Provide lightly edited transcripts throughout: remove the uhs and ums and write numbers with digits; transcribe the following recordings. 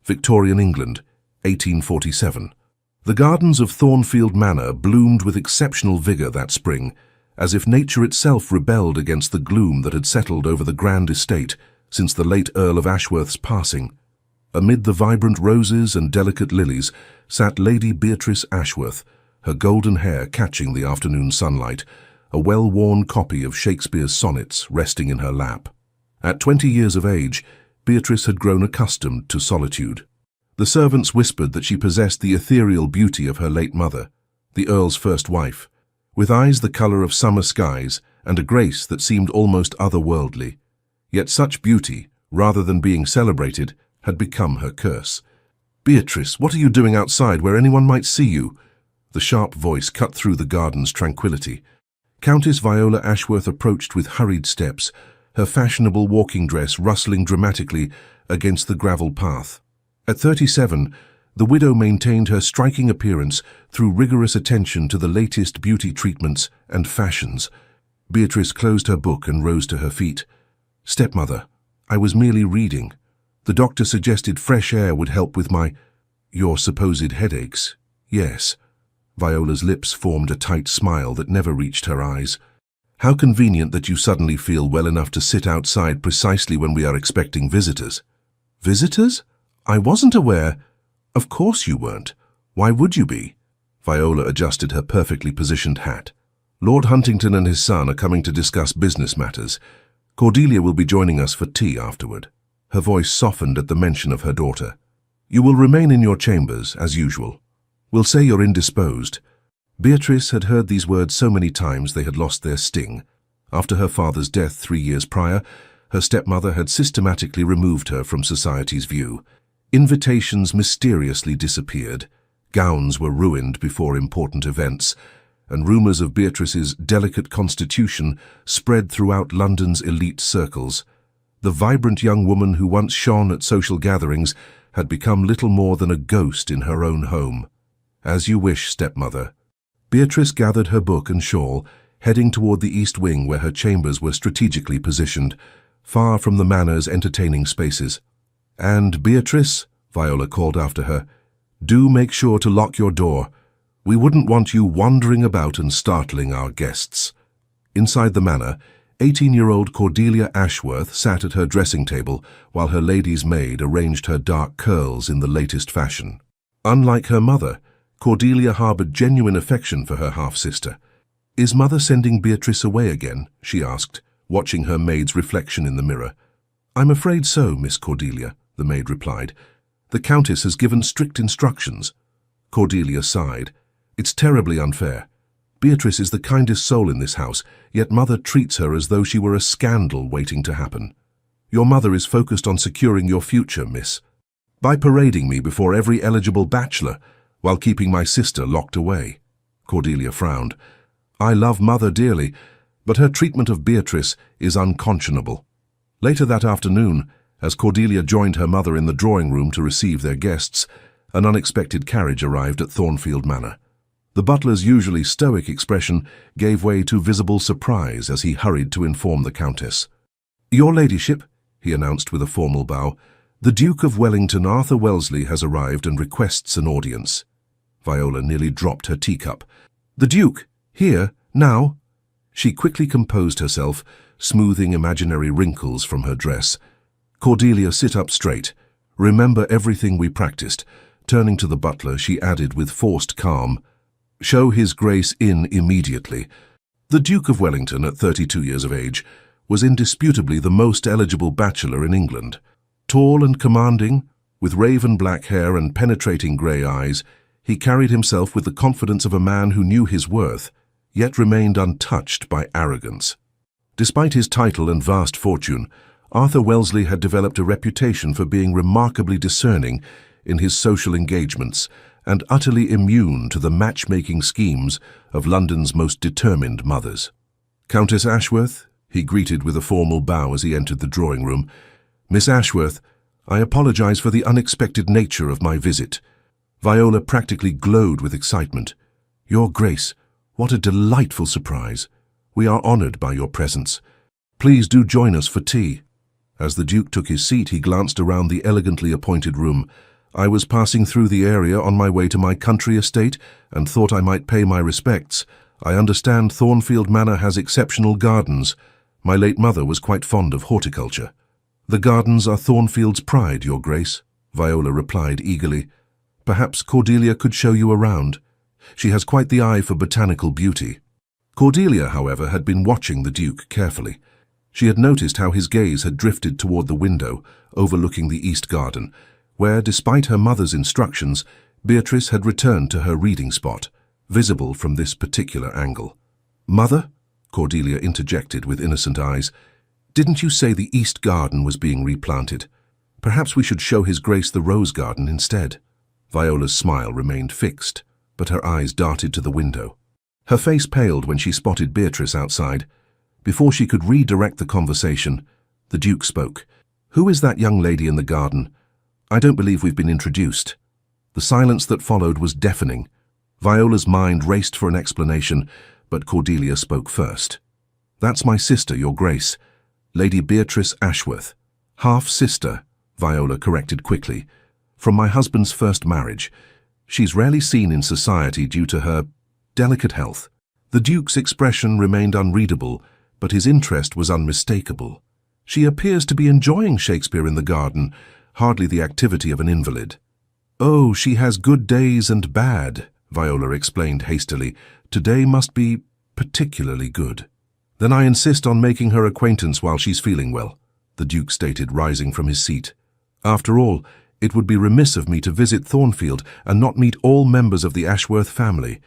Victorian England, 1847. The gardens of Thornfield Manor bloomed with exceptional vigour that spring, as if nature itself rebelled against the gloom that had settled over the grand estate since the late Earl of Ashworth's passing. Amid the vibrant roses and delicate lilies sat Lady Beatrice Ashworth, her golden hair catching the afternoon sunlight, a well-worn copy of Shakespeare's sonnets resting in her lap. At 20 years of age, Beatrice had grown accustomed to solitude. The servants whispered that she possessed the ethereal beauty of her late mother, the Earl's first wife, with eyes the colour of summer skies and a grace that seemed almost otherworldly. Yet such beauty, rather than being celebrated, had become her curse. "Beatrice, what are you doing outside where anyone might see you?" The sharp voice cut through the garden's tranquility. Countess Viola Ashworth approached with hurried steps, her fashionable walking dress rustling dramatically against the gravel path. At 37, the widow maintained her striking appearance through rigorous attention to the latest beauty treatments and fashions. Beatrice closed her book and rose to her feet. "Stepmother, I was merely reading. The doctor suggested fresh air would help with your supposed headaches." "Yes." Viola's lips formed a tight smile that never reached her eyes. "How convenient that you suddenly feel well enough to sit outside precisely when we are expecting visitors." "Visitors? I wasn't aware." "Of course you weren't. Why would you be?" Viola adjusted her perfectly positioned hat. "Lord Huntington and his son are coming to discuss business matters. Cordelia will be joining us for tea afterward." Her voice softened at the mention of her daughter. "You will remain in your chambers, as usual. We'll say you're indisposed." Beatrice had heard these words so many times they had lost their sting. After her father's death 3 years prior, her stepmother had systematically removed her from society's view. Invitations mysteriously disappeared, gowns were ruined before important events, and rumours of Beatrice's delicate constitution spread throughout London's elite circles. The vibrant young woman who once shone at social gatherings had become little more than a ghost in her own home. "As you wish, stepmother." Beatrice gathered her book and shawl, heading toward the east wing where her chambers were strategically positioned, far from the manor's entertaining spaces. "And Beatrice," Viola called after her, "do make sure to lock your door. We wouldn't want you wandering about and startling our guests." Inside the manor, 18-year-old Cordelia Ashworth sat at her dressing table while her lady's maid arranged her dark curls in the latest fashion. Unlike her mother, Cordelia harbored genuine affection for her half-sister. "Is mother sending Beatrice away again?" she asked, watching her maid's reflection in the mirror. "I'm afraid so, Miss Cordelia," the maid replied. "The Countess has given strict instructions." Cordelia sighed. "It's terribly unfair. Beatrice is the kindest soul in this house, yet mother treats her as though she were a scandal waiting to happen. Your mother is focused on securing your future, miss, by parading me before every eligible bachelor, while keeping my sister locked away." Cordelia frowned. "I love mother dearly, but her treatment of Beatrice is unconscionable." Later that afternoon, as Cordelia joined her mother in the drawing room to receive their guests, an unexpected carriage arrived at Thornfield Manor. The butler's usually stoic expression gave way to visible surprise as he hurried to inform the Countess. "Your ladyship," he announced with a formal bow, "the Duke of Wellington, Arthur Wellesley, has arrived and requests an audience." Viola nearly dropped her teacup. "The Duke? Here? Now?" She quickly composed herself, smoothing imaginary wrinkles from her dress. "Cordelia, sit up straight. Remember everything we practiced." Turning to the butler, she added with forced calm, "Show His Grace in immediately." The Duke of Wellington, at 32 years of age, was indisputably the most eligible bachelor in England. Tall and commanding, with raven black hair and penetrating grey eyes, he carried himself with the confidence of a man who knew his worth, yet remained untouched by arrogance. Despite his title and vast fortune, Arthur Wellesley had developed a reputation for being remarkably discerning in his social engagements and utterly immune to the matchmaking schemes of London's most determined mothers. "Countess Ashworth," he greeted with a formal bow as he entered the drawing room. "Miss Ashworth, I apologize for the unexpected nature of my visit." Viola practically glowed with excitement. "Your Grace, what a delightful surprise. We are honored by your presence. Please do join us for tea." As the Duke took his seat, he glanced around the elegantly appointed room, I was passing through the area on my way to my country estate and thought I might pay my respects. I understand Thornfield Manor has exceptional gardens. My late mother was quite fond of horticulture. The gardens are Thornfield's pride, Your Grace, Viola replied eagerly. Perhaps Cordelia could show you around. She has quite the eye for botanical beauty. Cordelia, however, had been watching the Duke carefully. She had noticed how his gaze had drifted toward the window overlooking the east garden, where, despite her mother's instructions, Beatrice had returned to her reading spot, visible from this particular angle. "Mother?" Cordelia interjected with innocent eyes. "Didn't you say the east garden was being replanted? Perhaps we should show His Grace the rose garden instead." Viola's smile remained fixed, but her eyes darted to the window. Her face paled when she spotted Beatrice outside. Before she could redirect the conversation, the Duke spoke. "Who is that young lady in the garden? I don't believe we've been introduced." The silence that followed was deafening. Viola's mind raced for an explanation, but Cordelia spoke first. "That's my sister, Your Grace, Lady Beatrice Ashworth. Half-sister," Viola corrected quickly. "From my husband's first marriage. She's rarely seen in society due to her delicate health." The Duke's expression remained unreadable, but his interest was unmistakable. "She appears to be enjoying Shakespeare in the garden, hardly the activity of an invalid." "Oh, she has good days and bad," Viola explained hastily. "Today must be particularly good." "Then I insist on making her acquaintance while she's feeling well," the Duke stated, rising from his seat. "After all, it would be remiss of me to visit Thornfield and not meet all members of the Ashworth family."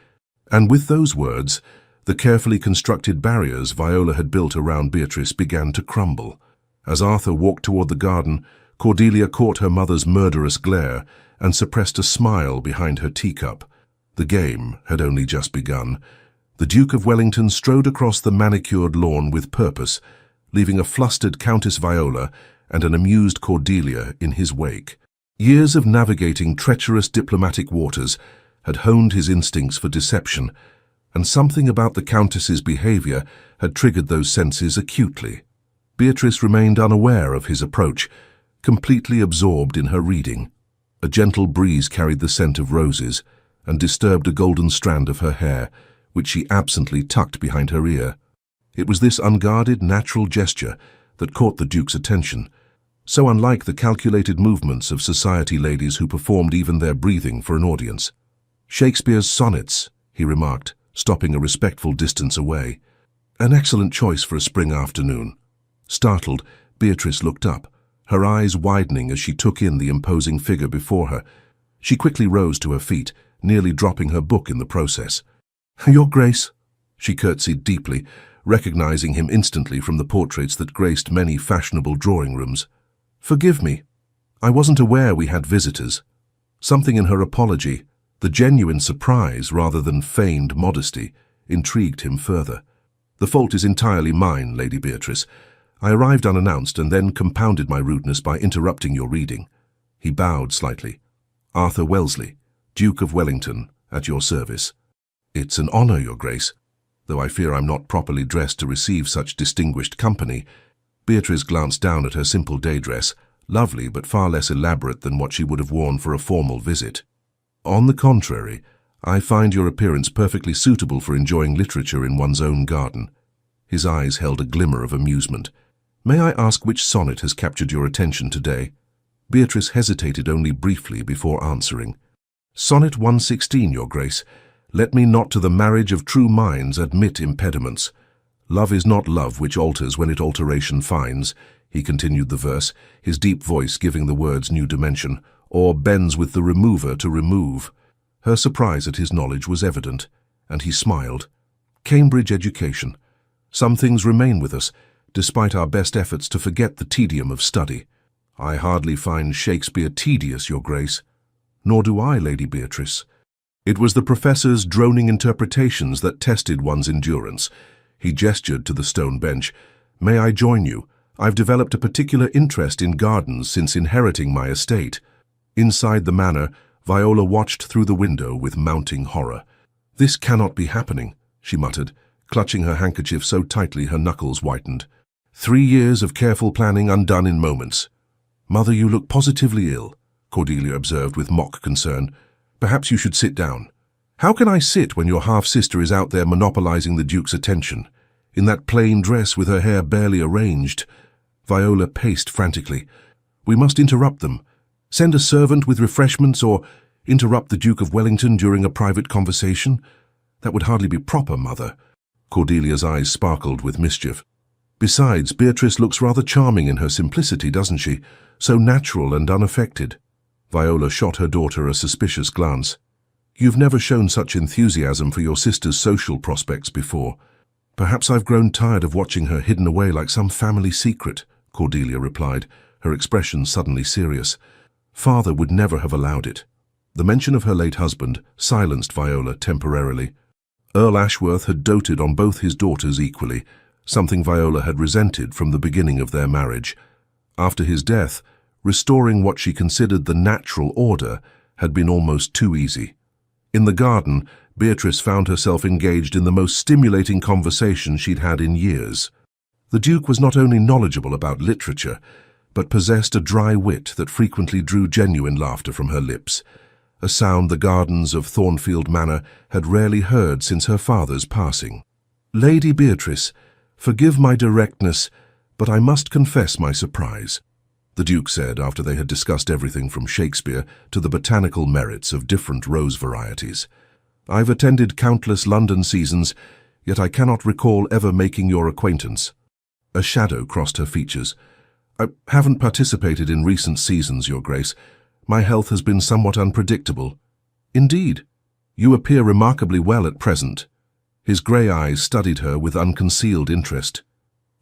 And with those words, the carefully constructed barriers Viola had built around Beatrice began to crumble. As Arthur walked toward the garden, Cordelia caught her mother's murderous glare and suppressed a smile behind her teacup. The game had only just begun. The Duke of Wellington strode across the manicured lawn with purpose, leaving a flustered Countess Viola and an amused Cordelia in his wake. Years of navigating treacherous diplomatic waters had honed his instincts for deception, and something about the Countess's behavior had triggered those senses acutely. Beatrice remained unaware of his approach, completely absorbed in her reading. A gentle breeze carried the scent of roses and disturbed a golden strand of her hair, which she absently tucked behind her ear. It was this unguarded, natural gesture that caught the Duke's attention, so unlike the calculated movements of society ladies who performed even their breathing for an audience. "Shakespeare's sonnets," he remarked, stopping a respectful distance away. "An excellent choice for a spring afternoon." Startled, Beatrice looked up, her eyes widening as she took in the imposing figure before her. She quickly rose to her feet, nearly dropping her book in the process. "Your Grace," she curtsied deeply, recognizing him instantly from the portraits that graced many fashionable drawing rooms. "Forgive me. I wasn't aware we had visitors." Something in her apology, the genuine surprise rather than feigned modesty, intrigued him further. "The fault is entirely mine, Lady Beatrice. I arrived unannounced and then compounded my rudeness by interrupting your reading." He bowed slightly. "Arthur Wellesley, Duke of Wellington, at your service." "It's an honor, Your Grace, though I fear I'm not properly dressed to receive such distinguished company." Beatrice glanced down at her simple day dress, lovely but far less elaborate than what she would have worn for a formal visit. "On the contrary, I find your appearance perfectly suitable for enjoying literature in one's own garden." His eyes held a glimmer of amusement. "May I ask which sonnet has captured your attention today?" Beatrice hesitated only briefly before answering. "Sonnet 116, Your Grace. Let me not to the marriage of true minds admit impediments. Love is not love which alters when it alteration finds," he continued the verse, his deep voice giving the words new dimension, "or bends with the remover to remove." Her surprise at his knowledge was evident, and he smiled. "Cambridge education. Some things remain with us, despite our best efforts to forget the tedium of study. I hardly find Shakespeare tedious, Your Grace." "Nor do I, Lady Beatrice." It was the professor's droning interpretations that tested one's endurance. He gestured to the stone bench. "May I join you? I've developed a particular interest in gardens since inheriting my estate." Inside the manor, Viola watched through the window with mounting horror. "This cannot be happening," she muttered, clutching her handkerchief so tightly her knuckles whitened. 3 years of careful planning undone in moments. "Mother, you look positively ill." Cordelia observed with mock concern. "Perhaps you should sit down." "How can I sit when your half-sister is out there monopolizing the Duke's attention? In that plain dress with her hair barely arranged." Viola paced frantically. "We must interrupt them. Send a servant with refreshments or interrupt the Duke of Wellington during a private conversation? That would hardly be proper, Mother." Cordelia's eyes sparkled with mischief. "Besides, Beatrice looks rather charming in her simplicity, doesn't she? So natural and unaffected." Viola shot her daughter a suspicious glance. "You've never shown such enthusiasm for your sister's social prospects before." "Perhaps I've grown tired of watching her hidden away like some family secret," Cordelia replied, her expression suddenly serious. "Father would never have allowed it." The mention of her late husband silenced Viola temporarily. Earl Ashworth had doted on both his daughters equally, something Viola had resented from the beginning of their marriage. After his death, restoring what she considered the natural order had been almost too easy. In the garden, Beatrice found herself engaged in the most stimulating conversation she'd had in years. The Duke was not only knowledgeable about literature, but possessed a dry wit that frequently drew genuine laughter from her lips, a sound the gardens of Thornfield Manor had rarely heard since her father's passing. "Lady Beatrice, forgive my directness, but I must confess my surprise," the Duke said after they had discussed everything from Shakespeare to the botanical merits of different rose varieties. "I've attended countless London seasons, yet I cannot recall ever making your acquaintance." A shadow crossed her features. "I haven't participated in recent seasons, Your Grace. My health has been somewhat unpredictable." "Indeed. You appear remarkably well at present." His grey eyes studied her with unconcealed interest.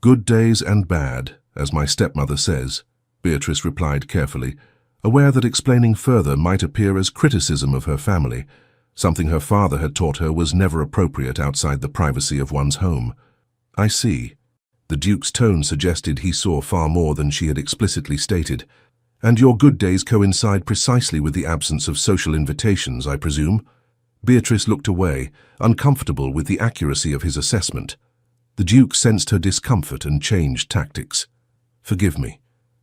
"Good days and bad, as my stepmother says," Beatrice replied carefully, aware that explaining further might appear as criticism of her family, something her father had taught her was never appropriate outside the privacy of one's home. "I see." The Duke's tone suggested he saw far more than she had explicitly stated. "And your good days coincide precisely with the absence of social invitations, I presume?" Beatrice looked away, uncomfortable with the accuracy of his assessment. The Duke sensed her discomfort and changed tactics. "Forgive me.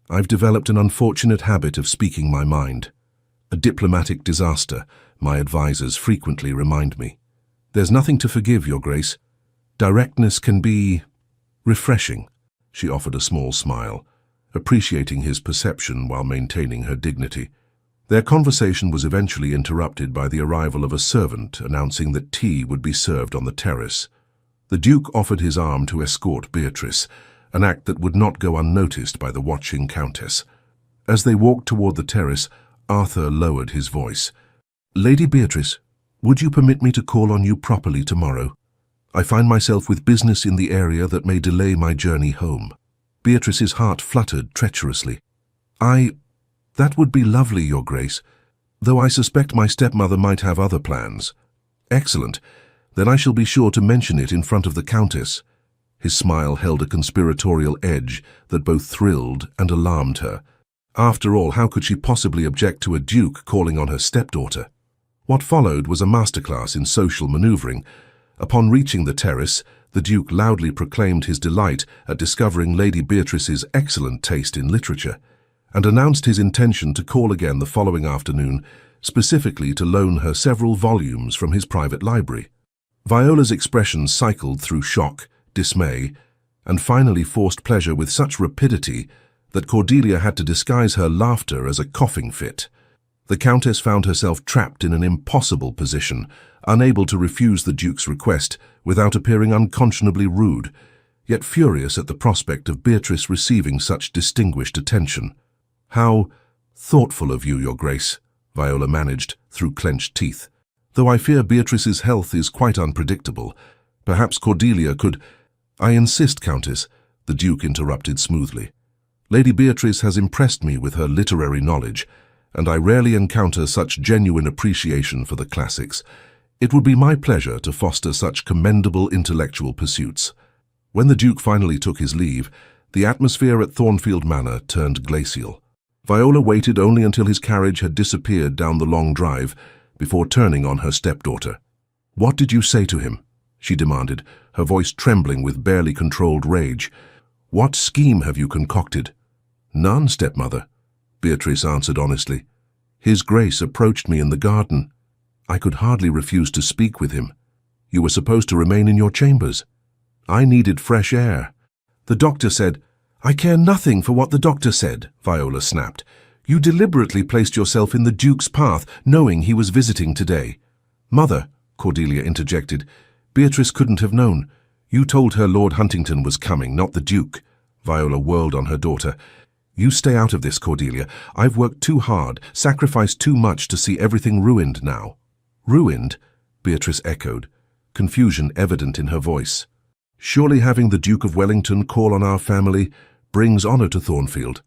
I've developed an unfortunate habit of speaking my mind. A diplomatic disaster, my advisers frequently remind me. There's nothing to forgive, Your Grace. Directness can be refreshing." She offered a small smile, appreciating his perception while maintaining her dignity. Their conversation was eventually interrupted by the arrival of a servant announcing that tea would be served on the terrace. The Duke offered his arm to escort Beatrice, an act that would not go unnoticed by the watching Countess. As they walked toward the terrace, Arthur lowered his voice. "Lady Beatrice, would you permit me to call on you properly tomorrow? I find myself with business in the area that may delay my journey home." Beatrice's heart fluttered treacherously. That would be lovely, Your Grace, though I suspect my stepmother might have other plans." "Excellent. Then I shall be sure to mention it in front of the Countess." His smile held a conspiratorial edge that both thrilled and alarmed her. After all, how could she possibly object to a duke calling on her stepdaughter? What followed was a masterclass in social maneuvering. Upon reaching the terrace, the Duke loudly proclaimed his delight at discovering Lady Beatrice's excellent taste in literature, and announced his intention to call again the following afternoon, specifically to loan her several volumes from his private library. Viola's expression cycled through shock, dismay, and finally forced pleasure with such rapidity that Cordelia had to disguise her laughter as a coughing fit. The Countess found herself trapped in an impossible position, unable to refuse the Duke's request without appearing unconscionably rude, yet furious at the prospect of Beatrice receiving such distinguished attention. "How thoughtful of you, Your Grace," Viola managed through clenched teeth. "Though I fear Beatrice's health is quite unpredictable. Perhaps Cordelia could—" "I insist, Countess," the Duke interrupted smoothly. "Lady Beatrice has impressed me with her literary knowledge, and I rarely encounter such genuine appreciation for the classics. It would be my pleasure to foster such commendable intellectual pursuits." When the Duke finally took his leave, the atmosphere at Thornfield Manor turned glacial. Viola waited only until his carriage had disappeared down the long drive before turning on her stepdaughter. "What did you say to him?" she demanded, her voice trembling with barely controlled rage. "What scheme have you concocted?" "None, stepmother," Beatrice answered honestly. His Grace approached me in the garden. I could hardly refuse to speak with him. You were supposed to remain in your chambers. I needed fresh air. The doctor said, I care nothing for what the doctor said, Viola snapped. You deliberately placed yourself in the Duke's path, knowing he was visiting today. Mother, Cordelia interjected, Beatrice couldn't have known. You told her Lord Huntington was coming, not the Duke. Viola whirled on her daughter. You stay out of this, Cordelia. I've worked too hard, sacrificed too much to see everything ruined now. Ruined? Beatrice echoed, confusion evident in her voice. Surely having the Duke of Wellington call on our family brings honor to Thornfield,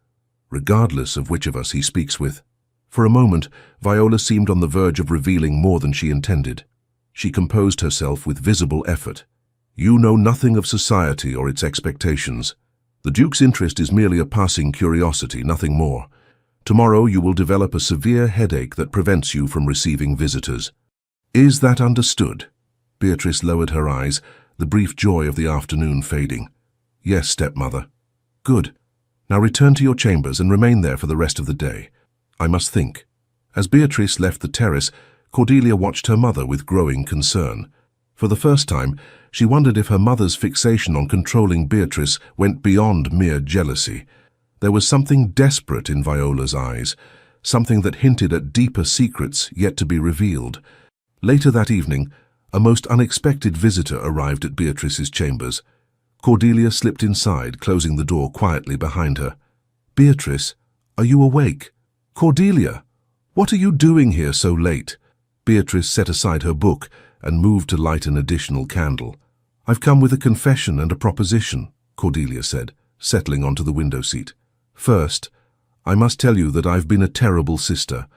regardless of which of us he speaks with. For a moment, Viola seemed on the verge of revealing more than she intended. She composed herself with visible effort. You know nothing of society or its expectations. The Duke's interest is merely a passing curiosity, nothing more. Tomorrow you will develop a severe headache that prevents you from receiving visitors. Is that understood? Beatrice lowered her eyes, the brief joy of the afternoon fading. Yes, stepmother. Good. Now return to your chambers and remain there for the rest of the day. I must think. As Beatrice left the terrace, Cordelia watched her mother with growing concern. For the first time, she wondered if her mother's fixation on controlling Beatrice went beyond mere jealousy. There was something desperate in Viola's eyes, something that hinted at deeper secrets yet to be revealed. Later that evening, a most unexpected visitor arrived at Beatrice's chambers. Cordelia slipped inside, closing the door quietly behind her. Beatrice, are you awake? Cordelia, what are you doing here so late? Beatrice set aside her book and moved to light an additional candle. I've come with a confession and a proposition, Cordelia said, settling onto the window seat. First, I must tell you that I've been a terrible sister,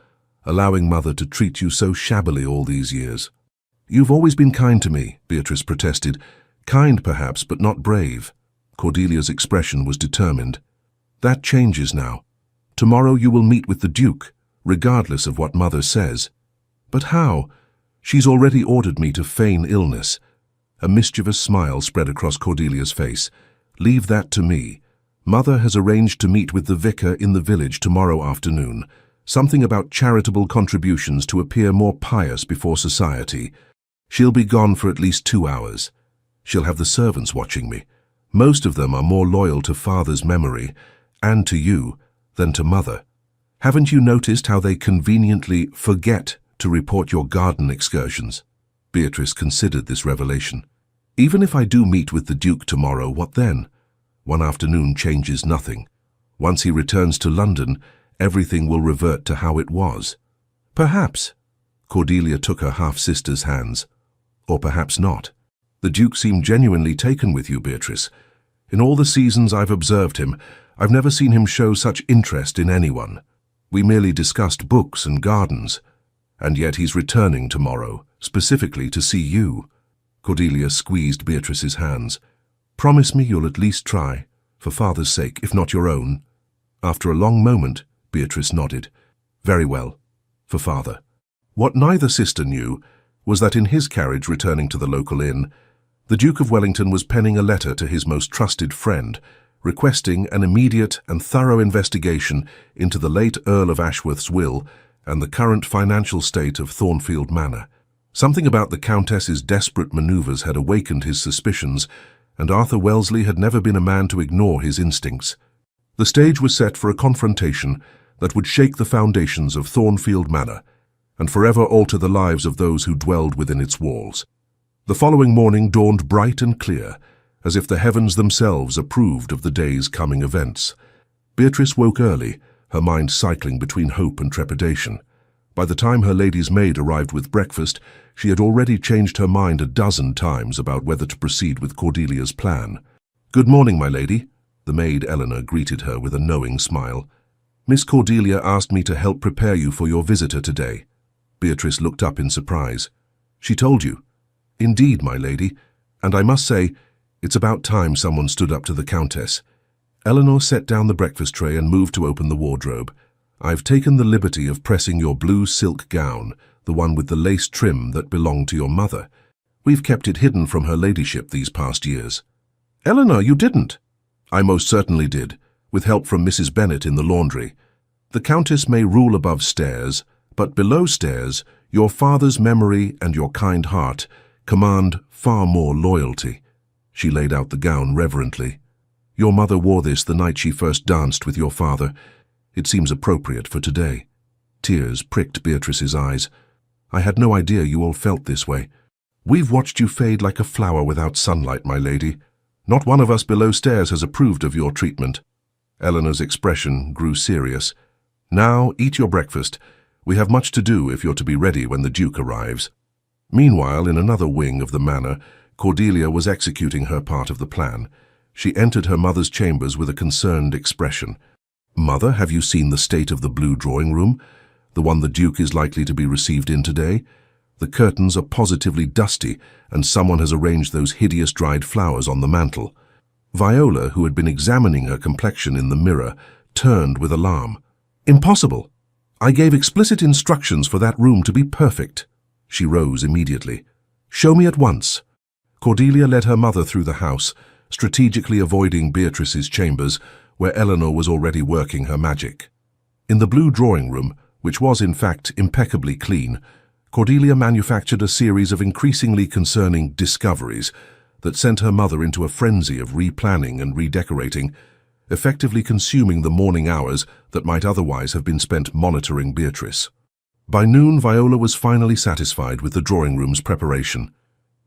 allowing Mother to treat you so shabbily all these years. You've always been kind to me, Beatrice protested. Kind, perhaps, but not brave. Cordelia's expression was determined. That changes now. Tomorrow you will meet with the Duke, regardless of what Mother says. But how? She's already ordered me to feign illness. A mischievous smile spread across Cordelia's face. Leave that to me. Mother has arranged to meet with the vicar in the village tomorrow afternoon. Something about charitable contributions to appear more pious before society. She'll be gone for at least 2 hours. She'll have the servants watching me. Most of them are more loyal to Father's memory, and to you, than to Mother. Haven't you noticed how they conveniently forget to report your garden excursions? Beatrice considered this revelation. Even if I do meet with the Duke tomorrow, what then? One afternoon changes nothing. Once he returns to London, everything will revert to how it was. Perhaps. Cordelia took her half-sister's hands. Or perhaps not. The Duke seemed genuinely taken with you, Beatrice. In all the seasons I've observed him, I've never seen him show such interest in anyone. We merely discussed books and gardens. And yet he's returning tomorrow, specifically to see you. Cordelia squeezed Beatrice's hands. Promise me you'll at least try, for Father's sake, if not your own. After a long moment, Beatrice nodded. Very well, for Father. What neither sister knew was that in his carriage returning to the local inn, the Duke of Wellington was penning a letter to his most trusted friend, requesting an immediate and thorough investigation into the late Earl of Ashworth's will and the current financial state of Thornfield Manor. Something about the Countess's desperate manoeuvres had awakened his suspicions, and Arthur Wellesley had never been a man to ignore his instincts. The stage was set for a confrontation that would shake the foundations of Thornfield Manor and forever alter the lives of those who dwelled within its walls. The following morning dawned bright and clear, as if the heavens themselves approved of the day's coming events. Beatrice woke early, her mind cycling between hope and trepidation. By the time her lady's maid arrived with breakfast, she had already changed her mind a dozen times about whether to proceed with Cordelia's plan. "Good morning, my lady," the maid Eleanor greeted her with a knowing smile. "Miss Cordelia asked me to help prepare you for your visitor today." Beatrice looked up in surprise. "She told you?" "Indeed, my lady, and I must say, it's about time someone stood up to the Countess." Eleanor set down the breakfast tray and moved to open the wardrobe. "I've taken the liberty of pressing your blue silk gown, the one with the lace trim that belonged to your mother. We've kept it hidden from her ladyship these past years." "Eleanor, you didn't." "I most certainly did, with help from Mrs. Bennet in the laundry. The Countess may rule above stairs, but below stairs, your father's memory and your kind heart command far more loyalty." She laid out the gown reverently. "Your mother wore this the night she first danced with your father. It seems appropriate for today." Tears pricked Beatrice's eyes. "I had no idea you all felt this way. We've watched you fade like a flower without sunlight, my lady. Not one of us below stairs has approved of your treatment." Eleanor's expression grew serious. "Now, eat your breakfast. We have much to do if you're to be ready when the Duke arrives." Meanwhile, in another wing of the manor, Cordelia was executing her part of the plan. She entered her mother's chambers with a concerned expression. "Mother, have you seen the state of the blue drawing room? The one the Duke is likely to be received in today? The curtains are positively dusty, and someone has arranged those hideous dried flowers on the mantel." Viola, who had been examining her complexion in the mirror, turned with alarm. "Impossible! I gave explicit instructions for that room to be perfect." She rose immediately. "Show me at once." Cordelia led her mother through the house, strategically avoiding Beatrice's chambers, where Eleanor was already working her magic. In the blue drawing room, which was in fact impeccably clean, Cordelia manufactured a series of increasingly concerning discoveries that sent her mother into a frenzy of replanning and redecorating, effectively consuming the morning hours that might otherwise have been spent monitoring Beatrice. By noon, Viola was finally satisfied with the drawing room's preparation.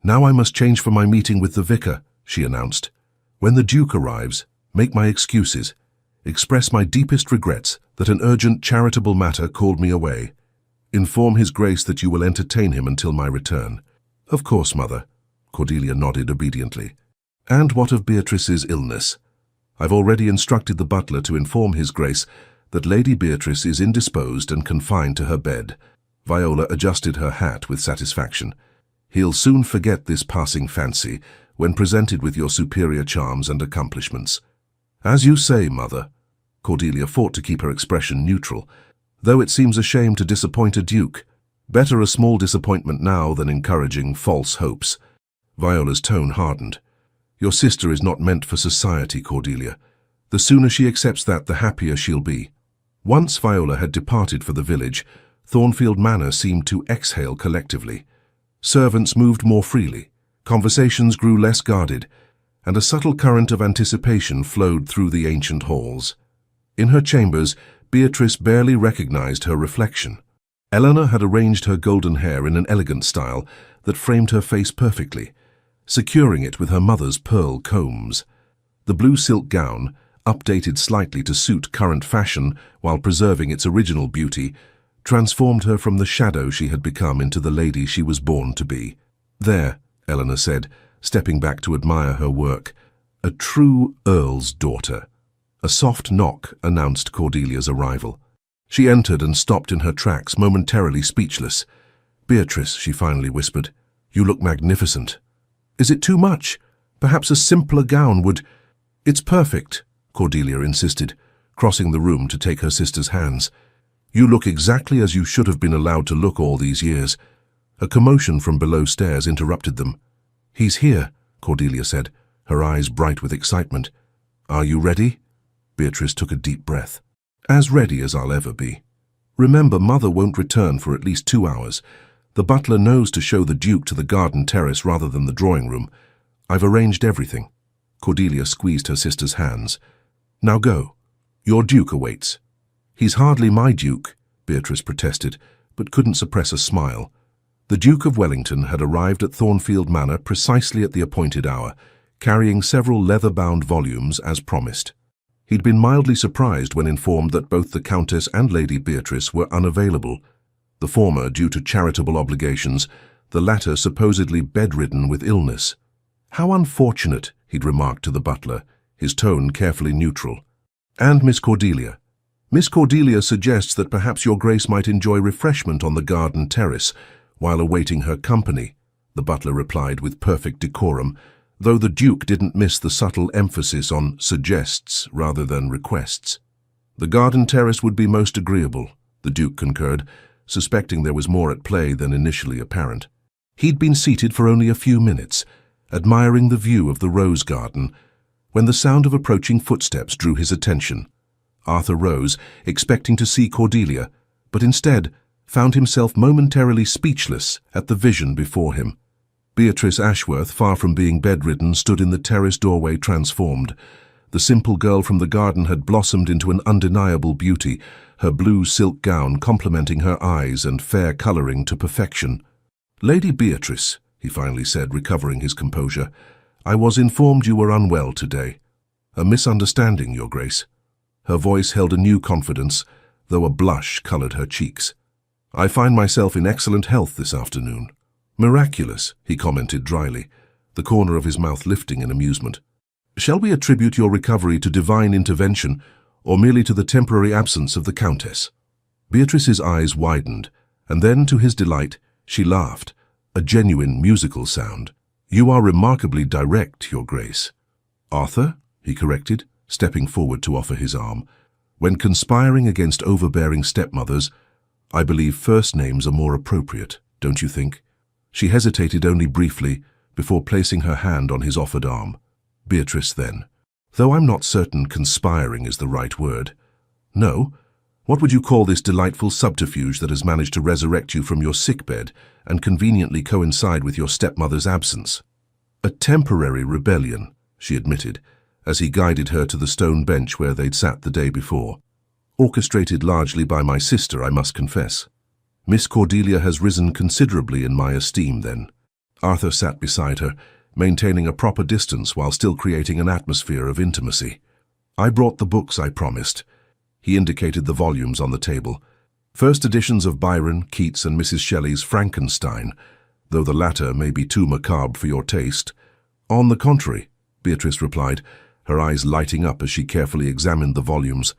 "Now I must change for my meeting with the vicar," she announced. "When the Duke arrives, make my excuses. Express my deepest regrets that an urgent charitable matter called me away. Inform His Grace that you will entertain him until my return." "Of course, Mother." Cordelia nodded obediently. "And what of Beatrice's illness?" "I've already instructed the butler to inform His Grace that Lady Beatrice is indisposed and confined to her bed." Viola adjusted her hat with satisfaction. "He'll soon forget this passing fancy when presented with your superior charms and accomplishments." "As you say, Mother." Cordelia fought to keep her expression neutral. "Though it seems a shame to disappoint a duke. Better a small disappointment now than encouraging false hopes." Viola's tone hardened. "Your sister is not meant for society, Cordelia. The sooner she accepts that, the happier she'll be." Once Viola had departed for the village, Thornfield Manor seemed to exhale collectively. Servants moved more freely, conversations grew less guarded, and a subtle current of anticipation flowed through the ancient halls. In her chambers, Beatrice barely recognized her reflection. Eleanor had arranged her golden hair in an elegant style that framed her face perfectly, securing it with her mother's pearl combs. The blue silk gown, updated slightly to suit current fashion while preserving its original beauty, transformed her from the shadow she had become into the lady she was born to be. "There," Eleanor said, stepping back to admire her work. "A true earl's daughter." A soft knock announced Cordelia's arrival. She entered and stopped in her tracks, momentarily speechless. "Beatrice," she finally whispered, "you look magnificent." "Is it too much? Perhaps a simpler gown would—" "It's perfect," Cordelia insisted, crossing the room to take her sister's hands. "You look exactly as you should have been allowed to look all these years." A commotion from below stairs interrupted them. "He's here," Cordelia said, her eyes bright with excitement. "Are you ready?" Beatrice took a deep breath. "As ready as I'll ever be. Remember, Mother won't return for at least 2 hours. The butler knows to show the Duke to the garden terrace rather than the drawing room. I've arranged everything." Cordelia squeezed her sister's hands. "Now go. Your Duke awaits." "He's hardly my Duke," Beatrice protested, but couldn't suppress a smile. The Duke of Wellington had arrived at Thornfield Manor precisely at the appointed hour, carrying several leather-bound volumes as promised. He'd been mildly surprised when informed that both the Countess and Lady Beatrice were unavailable, the former due to charitable obligations, the latter supposedly bedridden with illness. "How unfortunate," he'd remarked to the butler, his tone carefully neutral. "And Miss Cordelia. Miss Cordelia suggests that perhaps your Grace might enjoy refreshment on the garden terrace while awaiting her company," the butler replied with perfect decorum, though the Duke didn't miss the subtle emphasis on suggests rather than requests. "The garden terrace would be most agreeable," the Duke concurred, suspecting there was more at play than initially apparent. He'd been seated for only a few minutes, admiring the view of the rose garden, when the sound of approaching footsteps drew his attention. Arthur rose, expecting to see Cordelia, but instead found himself momentarily speechless at the vision before him. Beatrice Ashworth, far from being bedridden, stood in the terrace doorway transformed. The simple girl from the garden had blossomed into an undeniable beauty, her blue silk gown complementing her eyes and fair colouring to perfection. "Lady Beatrice," he finally said, recovering his composure, "I was informed you were unwell today. A misunderstanding, Your Grace." Her voice held a new confidence, though a blush coloured her cheeks. "I find myself in excellent health this afternoon." "Miraculous," he commented dryly, the corner of his mouth lifting in amusement. "Shall we attribute your recovery to divine intervention, or merely to the temporary absence of the Countess?" Beatrice's eyes widened, and then, to his delight, she laughed, a genuine musical sound. "You are remarkably direct, Your Grace." "Arthur?" he corrected, stepping forward to offer his arm. "When conspiring against overbearing stepmothers, I believe first names are more appropriate, don't you think?" She hesitated only briefly before placing her hand on his offered arm. "Beatrice, then. Though I'm not certain conspiring is the right word. No? What would you call this delightful subterfuge that has managed to resurrect you from your sickbed and conveniently coincide with your stepmother's absence?" "A temporary rebellion," she admitted, as he guided her to the stone bench where they'd sat the day before. "Orchestrated largely by my sister, I must confess. Miss Cordelia has risen considerably in my esteem, then." Arthur sat beside her, maintaining a proper distance while still creating an atmosphere of intimacy. "I brought the books I promised." He indicated the volumes on the table. "First editions of Byron, Keats, and Mrs. Shelley's Frankenstein, though the latter may be too macabre for your taste." "On the contrary," Beatrice replied, her eyes lighting up as she carefully examined the volumes.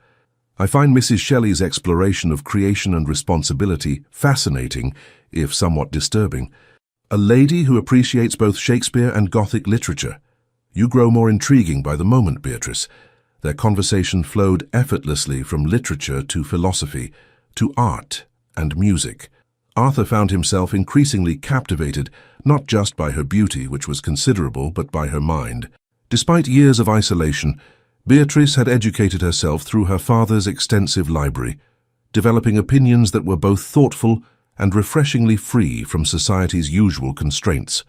"I find Mrs. Shelley's exploration of creation and responsibility fascinating, if somewhat disturbing. A lady who appreciates both Shakespeare and Gothic literature. You grow more intriguing by the moment, Beatrice." Their conversation flowed effortlessly from literature to philosophy, to art and music. Arthur found himself increasingly captivated, not just by her beauty, which was considerable, but by her mind. Despite years of isolation, Beatrice had educated herself through her father's extensive library, developing opinions that were both thoughtful and refreshingly free from society's usual constraints.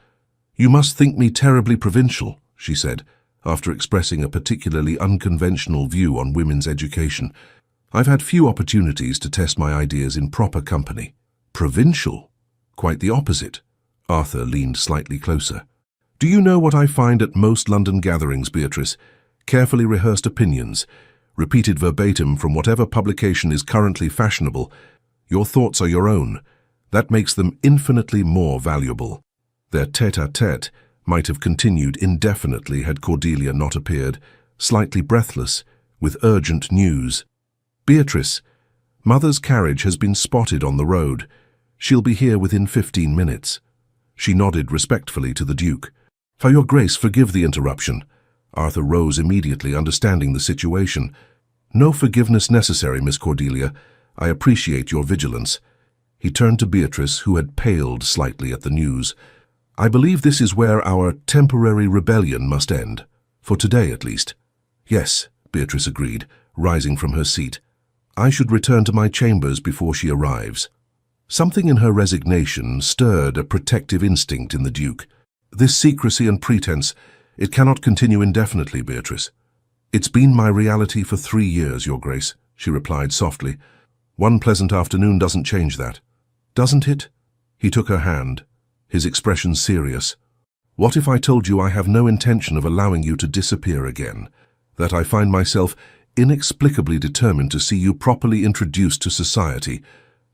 "You must think me terribly provincial," she said, after expressing a particularly unconventional view on women's education. "I've had few opportunities to test my ideas in proper company." "Provincial? Quite the opposite." Arthur leaned slightly closer. "Do you know what I find at most London gatherings, Beatrice? Carefully rehearsed opinions, repeated verbatim from whatever publication is currently fashionable. Your thoughts are your own. That makes them infinitely more valuable." Their tête-à-tête might have continued indefinitely had Cordelia not appeared, slightly breathless, with urgent news. "Beatrice, Mother's carriage has been spotted on the road. She'll be here within 15 minutes. She nodded respectfully to the Duke. "For your Grace, forgive the interruption." Arthur rose immediately, understanding the situation. "No forgiveness necessary, Miss Cordelia. I appreciate your vigilance." He turned to Beatrice, who had paled slightly at the news. "I believe this is where our temporary rebellion must end, for today at least." "Yes," Beatrice agreed, rising from her seat. "I should return to my chambers before she arrives." Something in her resignation stirred a protective instinct in the Duke. "This secrecy and pretense, it cannot continue indefinitely, Beatrice." "It's been my reality for 3 years, Your Grace," she replied softly. "One pleasant afternoon doesn't change that." "Doesn't it?" He took her hand, his expression serious. "What if I told you I have no intention of allowing you to disappear again, that I find myself inexplicably determined to see you properly introduced to society,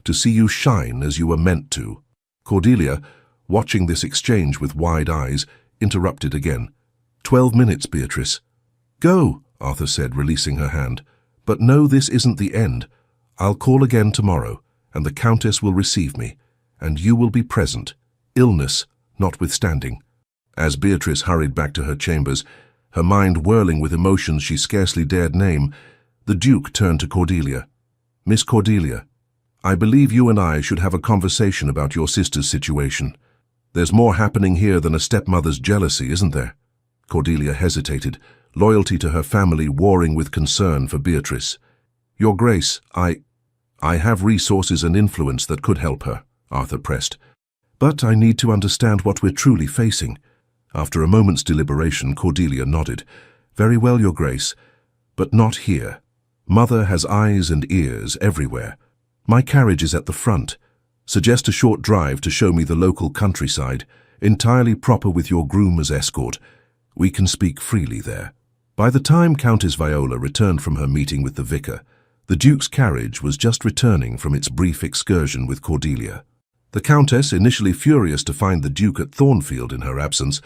to see you shine as you were meant to?" Cordelia, watching this exchange with wide eyes, interrupted again. 12 minutes, Beatrice." "Go," Arthur said, releasing her hand. "But no, this isn't the end. I'll call again tomorrow, and the Countess will receive me, and you will be present, illness notwithstanding." As Beatrice hurried back to her chambers, her mind whirling with emotions she scarcely dared name, the Duke turned to Cordelia. "Miss Cordelia, I believe you and I should have a conversation about your sister's situation. There's more happening here than a stepmother's jealousy, isn't there?" Cordelia hesitated, loyalty to her family warring with concern for Beatrice. Your Grace, I have resources and influence that could help her, Arthur pressed. But I need to understand what we're truly facing. After a moment's deliberation, Cordelia nodded. Very well, Your Grace, but not here. Mother has eyes and ears everywhere. My carriage is at the front. Suggest a short drive to show me the local countryside, entirely proper with your groom as escort. We can speak freely there. By the time Countess Viola returned from her meeting with the vicar, the Duke's carriage was just returning from its brief excursion with Cordelia. The Countess, initially furious to find the Duke at Thornfield in her absence,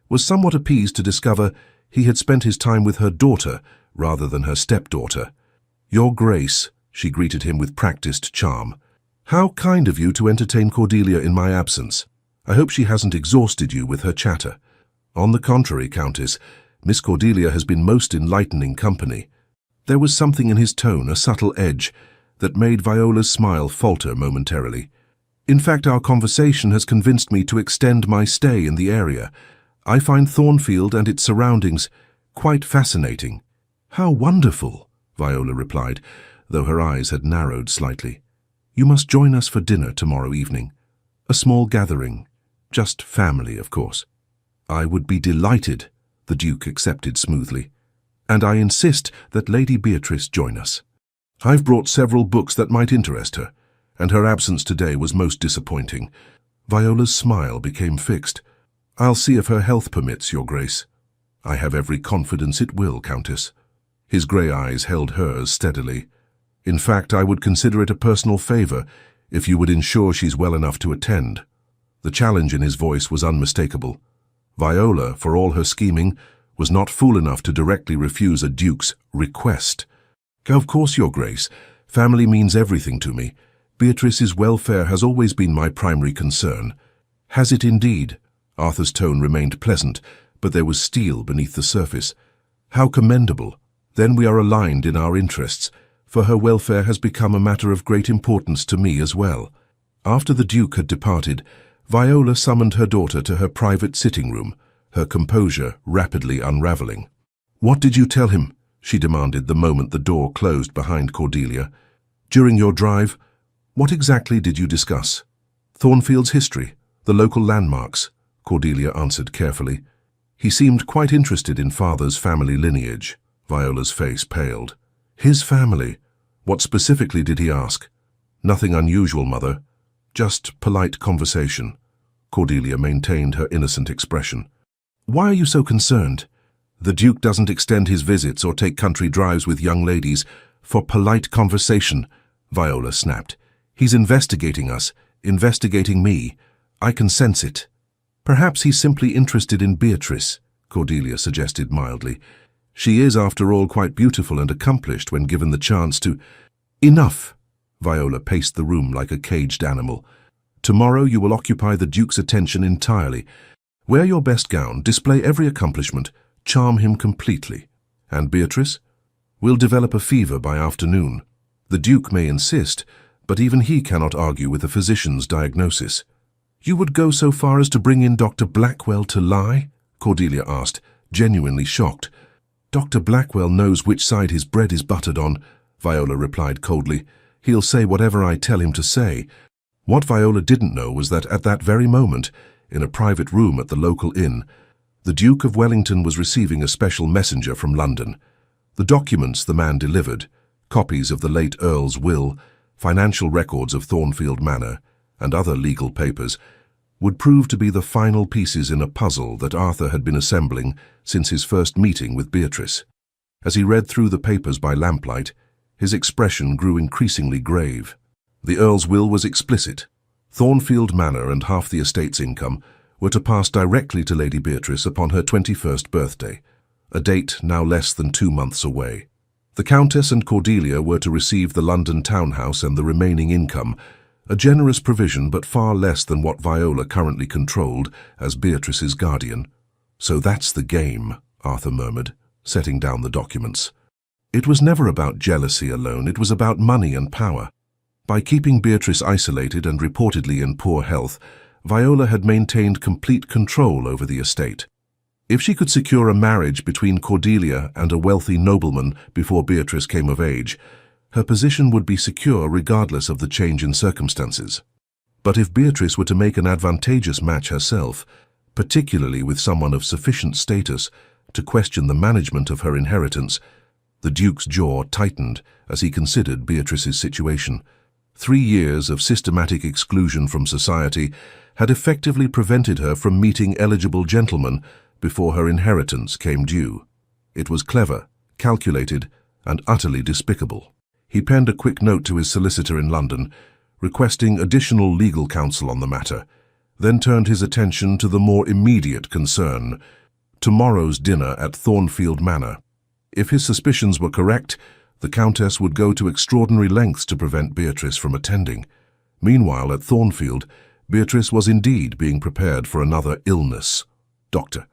was somewhat appeased to discover he had spent his time with her daughter rather than her stepdaughter. Your Grace, she greeted him with practiced charm. How kind of you to entertain Cordelia in my absence. I hope she hasn't exhausted you with her chatter. On the contrary, Countess, Miss Cordelia has been most enlightening company. There was something in his tone, a subtle edge, that made Viola's smile falter momentarily. In fact, our conversation has convinced me to extend my stay in the area. I find Thornfield and its surroundings quite fascinating. How wonderful, Viola replied, though her eyes had narrowed slightly. You must join us for dinner tomorrow evening. A small gathering. Just family, of course. I would be delighted, the Duke accepted smoothly. And I insist that Lady Beatrice join us. I've brought several books that might interest her, and her absence today was most disappointing. Viola's smile became fixed. I'll see if her health permits, Your Grace. I have every confidence it will, Countess. His grey eyes held hers steadily. In fact, I would consider it a personal favor if you would ensure she's well enough to attend. The challenge in his voice was unmistakable. Viola, for all her scheming, was not fool enough to directly refuse a Duke's request. Of course, Your Grace. Family means everything to me. Beatrice's welfare has always been my primary concern. Has it indeed? Arthur's tone remained pleasant, but there was steel beneath the surface. How commendable. Then we are aligned in our interests, for her welfare has become a matter of great importance to me as well. After the Duke had departed, Viola summoned her daughter to her private sitting room, her composure rapidly unraveling. What did you tell him? She demanded the moment the door closed behind Cordelia. During your drive, what exactly did you discuss? Thornfield's history, the local landmarks, Cordelia answered carefully. He seemed quite interested in father's family lineage. Viola's face paled. His family? What specifically did he ask? Nothing unusual, Mother. Just polite conversation. Cordelia maintained her innocent expression. Why are you so concerned? The Duke doesn't extend his visits or take country drives with young ladies for polite conversation, Viola snapped. He's investigating us, investigating me. I can sense it. Perhaps he's simply interested in Beatrice, Cordelia suggested mildly. She is, after all, quite beautiful and accomplished when given the chance to— Enough! Viola paced the room like a caged animal. Tomorrow you will occupy the Duke's attention entirely. Wear your best gown, display every accomplishment, charm him completely. And Beatrice? We'll develop a fever by afternoon. The Duke may insist, but even he cannot argue with a physician's diagnosis. You would go so far as to bring in Dr. Blackwell to lie? Cordelia asked, genuinely shocked. Dr. Blackwell knows which side his bread is buttered on, Viola replied coldly. He'll say whatever I tell him to say. What Viola didn't know was that at that very moment, in a private room at the local inn, the Duke of Wellington was receiving a special messenger from London. The documents the man delivered, copies of the late Earl's will, financial records of Thornfield Manor, and other legal papers, would prove to be the final pieces in a puzzle that Arthur had been assembling since his first meeting with Beatrice. As he read through the papers by lamplight, his expression grew increasingly grave. The Earl's will was explicit. Thornfield Manor and half the estate's income were to pass directly to Lady Beatrice upon her 21st birthday, a date now less than 2 months away. The Countess and Cordelia were to receive the London townhouse and the remaining income, a generous provision but far less than what Viola currently controlled as Beatrice's guardian. So that's the game, Arthur murmured, setting down the documents. It was never about jealousy alone, it was about money and power. By keeping Beatrice isolated and reportedly in poor health, Viola had maintained complete control over the estate. If she could secure a marriage between Cordelia and a wealthy nobleman before Beatrice came of age, Her position would be secure regardless of the change in circumstances. But if Beatrice were to make an advantageous match herself, particularly with someone of sufficient status to question the management of her inheritance, the Duke's jaw tightened as he considered Beatrice's situation. 3 years of systematic exclusion from society had effectively prevented her from meeting eligible gentlemen before her inheritance came due. It was clever, calculated, and utterly despicable. He penned a quick note to his solicitor in London, requesting additional legal counsel on the matter, then turned his attention to the more immediate concern, tomorrow's dinner at Thornfield Manor. If his suspicions were correct, the Countess would go to extraordinary lengths to prevent Beatrice from attending. Meanwhile, at Thornfield, Beatrice was indeed being prepared for another illness. Dr.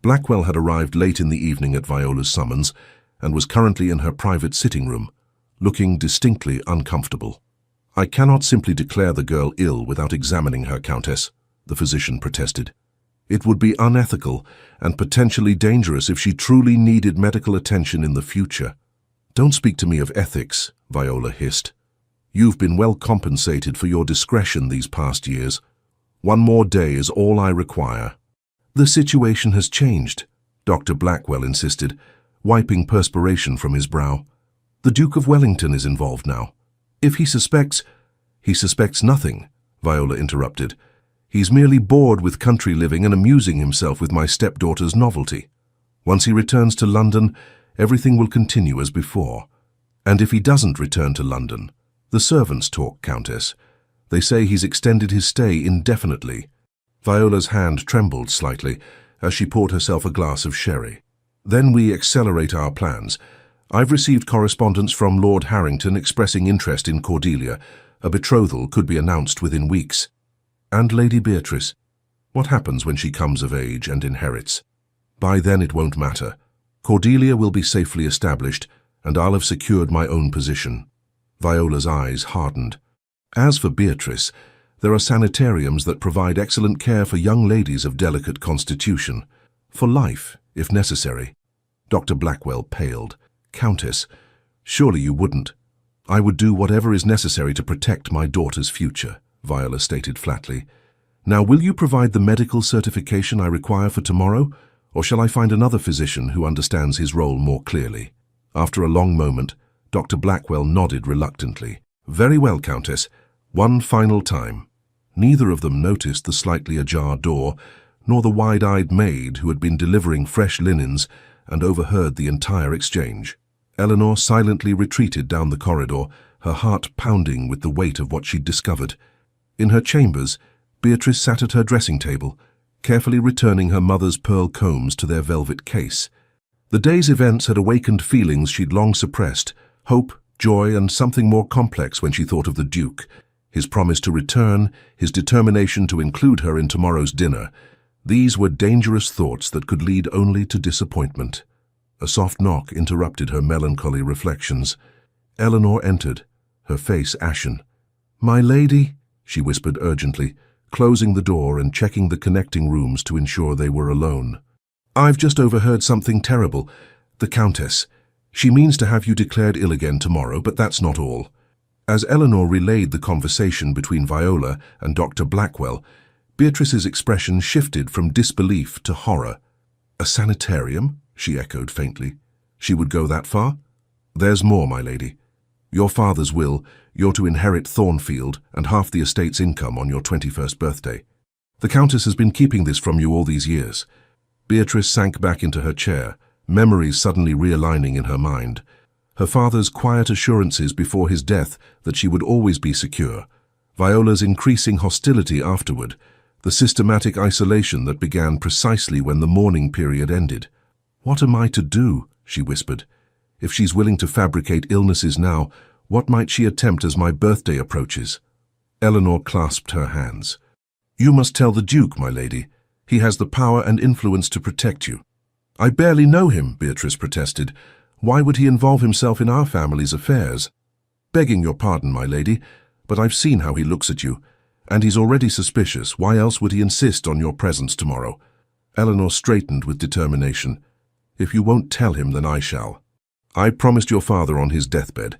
Blackwell had arrived late in the evening at Viola's summons and was currently in her private sitting room, looking distinctly uncomfortable. "I cannot simply declare the girl ill without examining her, Countess," the physician protested. "It would be unethical and potentially dangerous if she truly needed medical attention in the future." "Don't speak to me of ethics," Viola hissed. "You've been well compensated for your discretion these past years. 1 more day is all I require." "The situation has changed," Dr. Blackwell insisted, wiping perspiration from his brow. "The Duke of Wellington is involved now. If he suspects—" "He suspects nothing," Viola interrupted. "He's merely bored with country living and amusing himself with my stepdaughter's novelty. Once he returns to London, everything will continue as before. And if he doesn't return to London, the servants talk, Countess. They say he's extended his stay indefinitely." Viola's hand trembled slightly as she poured herself a glass of sherry. "Then we accelerate our plans. I've received correspondence from Lord Harrington expressing interest in Cordelia. A betrothal could be announced within weeks. And Lady Beatrice, what happens when she comes of age and inherits? By then it won't matter. Cordelia will be safely established, and I'll have secured my own position." Viola's eyes hardened. "As for Beatrice, there are sanitariums that provide excellent care for young ladies of delicate constitution. For life, if necessary." Dr. Blackwell paled. "Countess, surely you wouldn't—" "I would do whatever is necessary to protect my daughter's future," Viola stated flatly. "Now, will you provide the medical certification I require for tomorrow, or shall I find another physician who understands his role more clearly?" After a long moment, Dr. Blackwell nodded reluctantly. "Very well, Countess. One final time." Neither of them noticed the slightly ajar door, nor the wide-eyed maid who had been delivering fresh linens and overheard the entire exchange. Eleanor silently retreated down the corridor, her heart pounding with the weight of what she'd discovered. In her chambers, Beatrice sat at her dressing table, carefully returning her mother's pearl combs to their velvet case. The day's events had awakened feelings she'd long suppressed, hope, joy, and something more complex when she thought of the Duke. His promise to return, his determination to include her in tomorrow's dinner. These were dangerous thoughts that could lead only to disappointment. A soft knock interrupted her melancholy reflections. Eleanor entered, her face ashen. "My lady," she whispered urgently, closing the door and checking the connecting rooms to ensure they were alone. "I've just overheard something terrible. The Countess. She means to have you declared ill again tomorrow, but that's not all." As Eleanor relayed the conversation between Viola and Dr. Blackwell, Beatrice's expression shifted from disbelief to horror. "A sanitarium?" she echoed faintly. "She would go that far?" "There's more, my lady. Your father's will, you're to inherit Thornfield and half the estate's income on your 21st birthday. The Countess has been keeping this from you all these years." Beatrice sank back into her chair, memories suddenly realigning in her mind. Her father's quiet assurances before his death that she would always be secure, Viola's increasing hostility afterward, the systematic isolation that began precisely when the mourning period ended. "What am I to do?" she whispered. "If she's willing to fabricate illnesses now, what might she attempt as my birthday approaches?" Eleanor clasped her hands. "You must tell the Duke, my lady. He has the power and influence to protect you." "I barely know him," Beatrice protested. "Why would he involve himself in our family's affairs?" "Begging your pardon, my lady, but I've seen how he looks at you, and he's already suspicious. Why else would he insist on your presence tomorrow?" Eleanor straightened with determination. "If you won't tell him, then I shall. I promised your father on his deathbed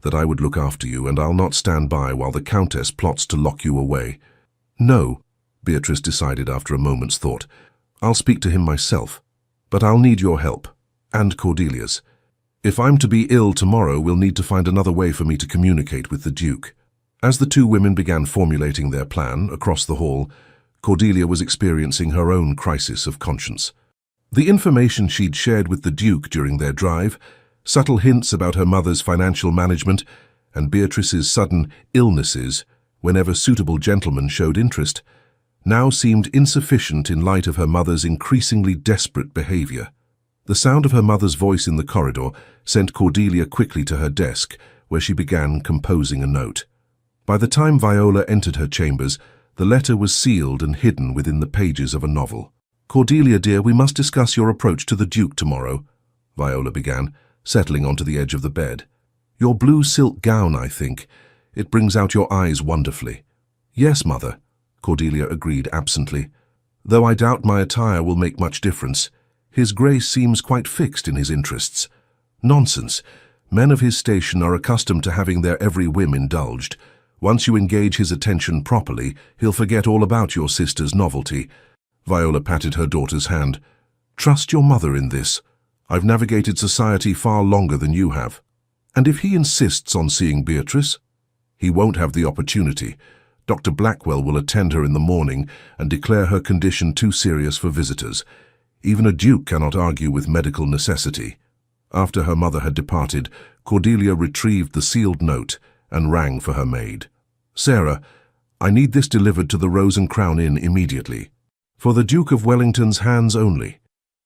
that I would look after you, and I'll not stand by while the Countess plots to lock you away. No, Beatrice decided after a moment's thought. I'll speak to him myself, but I'll need your help, and Cordelia's. If I'm to be ill tomorrow, we'll need to find another way for me to communicate with the Duke. As the two women began formulating their plan across the hall, Cordelia was experiencing her own crisis of conscience. The information she'd shared with the Duke during their drive, subtle hints about her mother's financial management, and Beatrice's sudden illnesses whenever suitable gentlemen showed interest, now seemed insufficient in light of her mother's increasingly desperate behavior. The sound of her mother's voice in the corridor sent Cordelia quickly to her desk, where she began composing a note. By the time Viola entered her chambers, the letter was sealed and hidden within the pages of a novel. "Cordelia, dear, we must discuss your approach to the Duke tomorrow," Viola began, settling onto the edge of the bed. "Your blue silk gown, I think. It brings out your eyes wonderfully." "Yes, Mother," Cordelia agreed absently, "though I doubt my attire will make much difference. His Grace seems quite fixed in his interests." "Nonsense. Men of his station are accustomed to having their every whim indulged. Once you engage his attention properly, he'll forget all about your sister's novelty." Viola patted her daughter's hand. "Trust your mother in this. I've navigated society far longer than you have. And if he insists on seeing Beatrice?" "He won't have the opportunity. Dr. Blackwell will attend her in the morning and declare her condition too serious for visitors. Even a duke cannot argue with medical necessity." After her mother had departed, Cordelia retrieved the sealed note and rang for her maid. "Sarah, I need this delivered to the Rose and Crown Inn immediately. For the Duke of Wellington's hands only."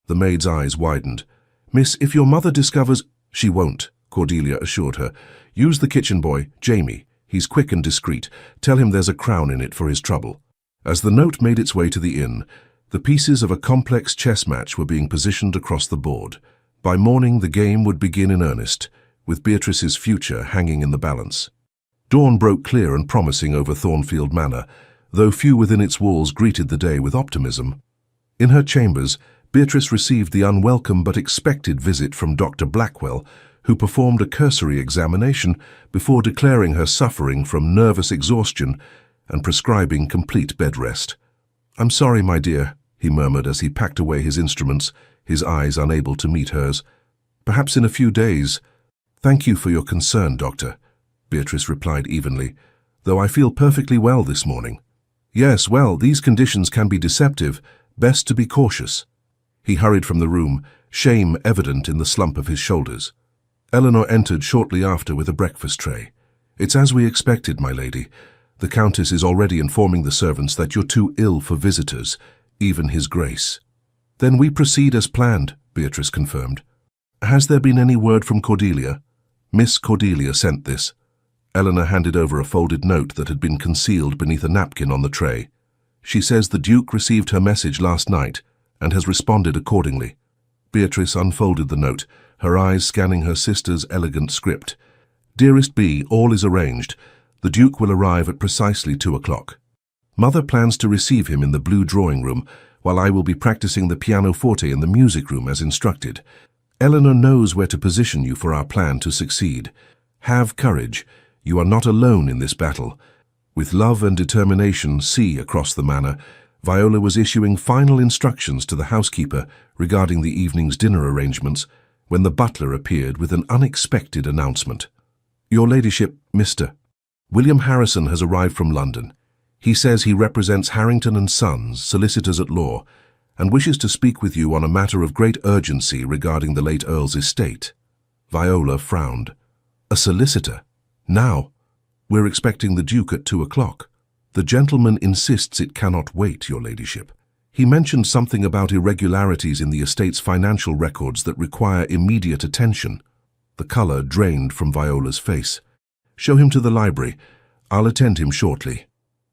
The maid's eyes widened. "Miss, if your mother discovers—" "She won't," Cordelia assured her. "Use the kitchen boy, Jamie. He's quick and discreet. Tell him there's a crown in it for his trouble." As the note made its way to the inn, the pieces of a complex chess match were being positioned across the board. By morning, the game would begin in earnest, with Beatrice's future hanging in the balance. Dawn broke clear and promising over Thornfield Manor, though few within its walls greeted the day with optimism. In her chambers, Beatrice received the unwelcome but expected visit from Dr. Blackwell, who performed a cursory examination before declaring her suffering from nervous exhaustion and prescribing complete bed rest. "I'm sorry, my dear," he murmured as he packed away his instruments, his eyes unable to meet hers. "Perhaps in a few days." "Thank you for your concern, Doctor," Beatrice replied evenly, "though I feel perfectly well this morning." "Yes, well, these conditions can be deceptive. Best to be cautious." He hurried from the room, shame evident in the slump of his shoulders. Eleanor entered shortly after with a breakfast tray. "It's as we expected, my lady. The Countess is already informing the servants that you're too ill for visitors, even His Grace." "Then we proceed as planned," Beatrice confirmed. "Has there been any word from Cordelia?" "Miss Cordelia sent this." Eleanor handed over a folded note that had been concealed beneath a napkin on the tray. "She says the Duke received her message last night and has responded accordingly." Beatrice unfolded the note, her eyes scanning her sister's elegant script. "Dearest B, all is arranged. The Duke will arrive at precisely 2:00. Mother plans to receive him in the blue drawing room, while I will be practicing the pianoforte in the music room as instructed. Eleanor knows where to position you for our plan to succeed. Have courage. You are not alone in this battle." With love and determination across the manor, Viola was issuing final instructions to the housekeeper regarding the evening's dinner arrangements when the butler appeared with an unexpected announcement. "Your Ladyship, Mr. William Harrison has arrived from London. He says he represents Harrington and Sons, solicitors at law, and wishes to speak with you on a matter of great urgency regarding the late Earl's estate." Viola frowned. "A solicitor? Now? We're expecting the Duke at 2:00. "The gentleman insists it cannot wait, Your Ladyship. He mentioned something about irregularities in the estate's financial records that require immediate attention." The colour drained from Viola's face. "Show him to the library. I'll attend him shortly."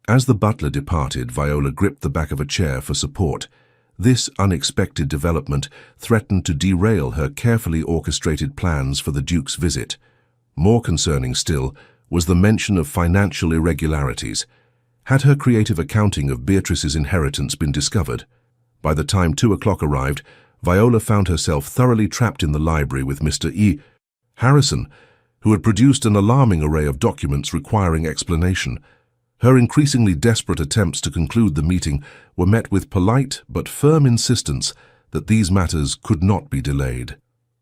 As the butler departed, Viola gripped the back of a chair for support. This unexpected development threatened to derail her carefully orchestrated plans for the Duke's visit. More concerning still was the mention of financial irregularities. Had her creative accounting of Beatrice's inheritance been discovered? By the time 2:00 arrived, Viola found herself thoroughly trapped in the library with Mr. Harrison, who had produced an alarming array of documents requiring explanation. Her increasingly desperate attempts to conclude the meeting were met with polite but firm insistence that these matters could not be delayed.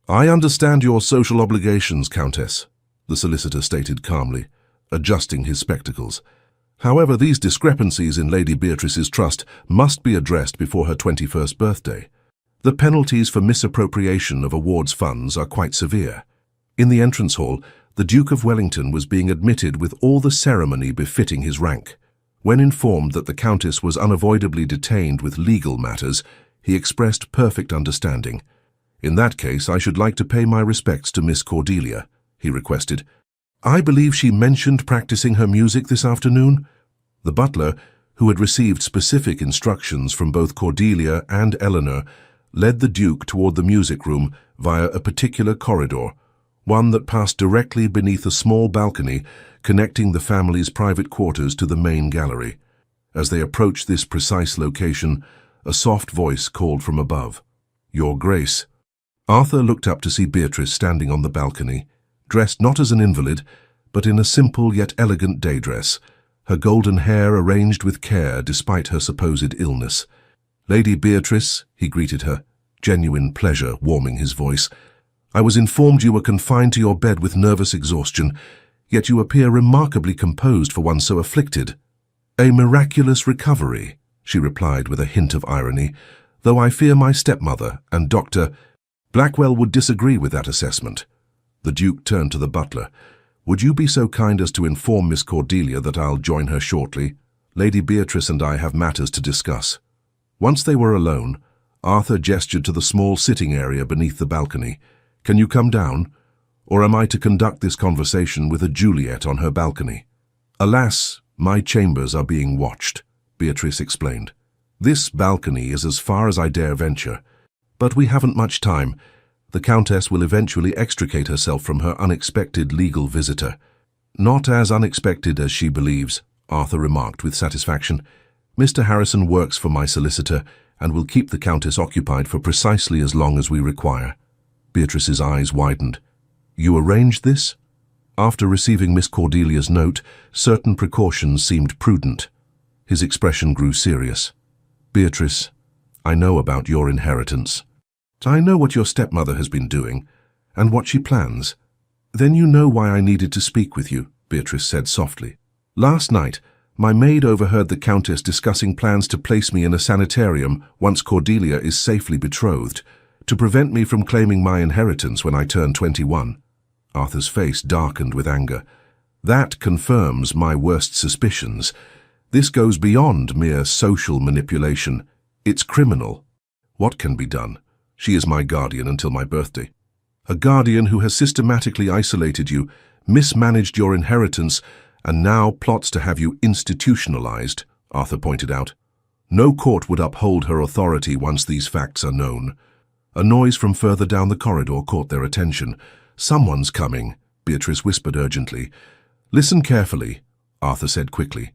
"I understand your social obligations, Countess," the solicitor stated calmly, adjusting his spectacles. "However, these discrepancies in Lady Beatrice's trust must be addressed before her 21st birthday. The penalties for misappropriation of awards funds are quite severe." In the entrance hall, the Duke of Wellington was being admitted with all the ceremony befitting his rank. When informed that the Countess was unavoidably detained with legal matters, he expressed perfect understanding. "In that case, I should like to pay my respects to Miss Cordelia," he requested. "I believe she mentioned practicing her music this afternoon?" The butler, who had received specific instructions from both Cordelia and Eleanor, led the Duke toward the music room via a particular corridor, one that passed directly beneath a small balcony connecting the family's private quarters to the main gallery. As they approached this precise location, a soft voice called from above, "Your Grace." Arthur looked up to see Beatrice standing on the balcony, dressed not as an invalid, but in a simple yet elegant day dress, her golden hair arranged with care despite her supposed illness. "Lady Beatrice," he greeted her, genuine pleasure warming his voice, "I was informed you were confined to your bed with nervous exhaustion, yet you appear remarkably composed for one so afflicted." "A miraculous recovery," she replied with a hint of irony, "though I fear my stepmother and Dr. Blackwell would disagree with that assessment." The Duke turned to the butler. "Would you be so kind as to inform Miss Cordelia that I'll join her shortly? Lady Beatrice and I have matters to discuss." Once they were alone, Arthur gestured to the small sitting area beneath the balcony. "Can you come down? Or am I to conduct this conversation with a Juliet on her balcony?" "Alas, my chambers are being watched," Beatrice explained. "This balcony is as far as I dare venture. But we haven't much time. The Countess will eventually extricate herself from her unexpected legal visitor." "Not as unexpected as she believes," Arthur remarked with satisfaction. "Mr. Harrison works for my solicitor and will keep the Countess occupied for precisely as long as we require." Beatrice's eyes widened. "You arranged this?" After receiving Miss Cordelia's note, certain precautions seemed prudent. His expression grew serious. "Beatrice, I know about your inheritance. I know what your stepmother has been doing, and what she plans. Then you know why I needed to speak with you," Beatrice said softly. "Last night, my maid overheard the Countess discussing plans to place me in a sanitarium once Cordelia is safely betrothed, to prevent me from claiming my inheritance when I turn 21. Arthur's face darkened with anger. "That confirms my worst suspicions. This goes beyond mere social manipulation. It's criminal. What can be done? She is my guardian until my birthday." "A guardian who has systematically isolated you, mismanaged your inheritance, and now plots to have you institutionalized," Arthur pointed out. "No court would uphold her authority once these facts are known." A noise from further down the corridor caught their attention. "Someone's coming," Beatrice whispered urgently. "Listen carefully," Arthur said quickly.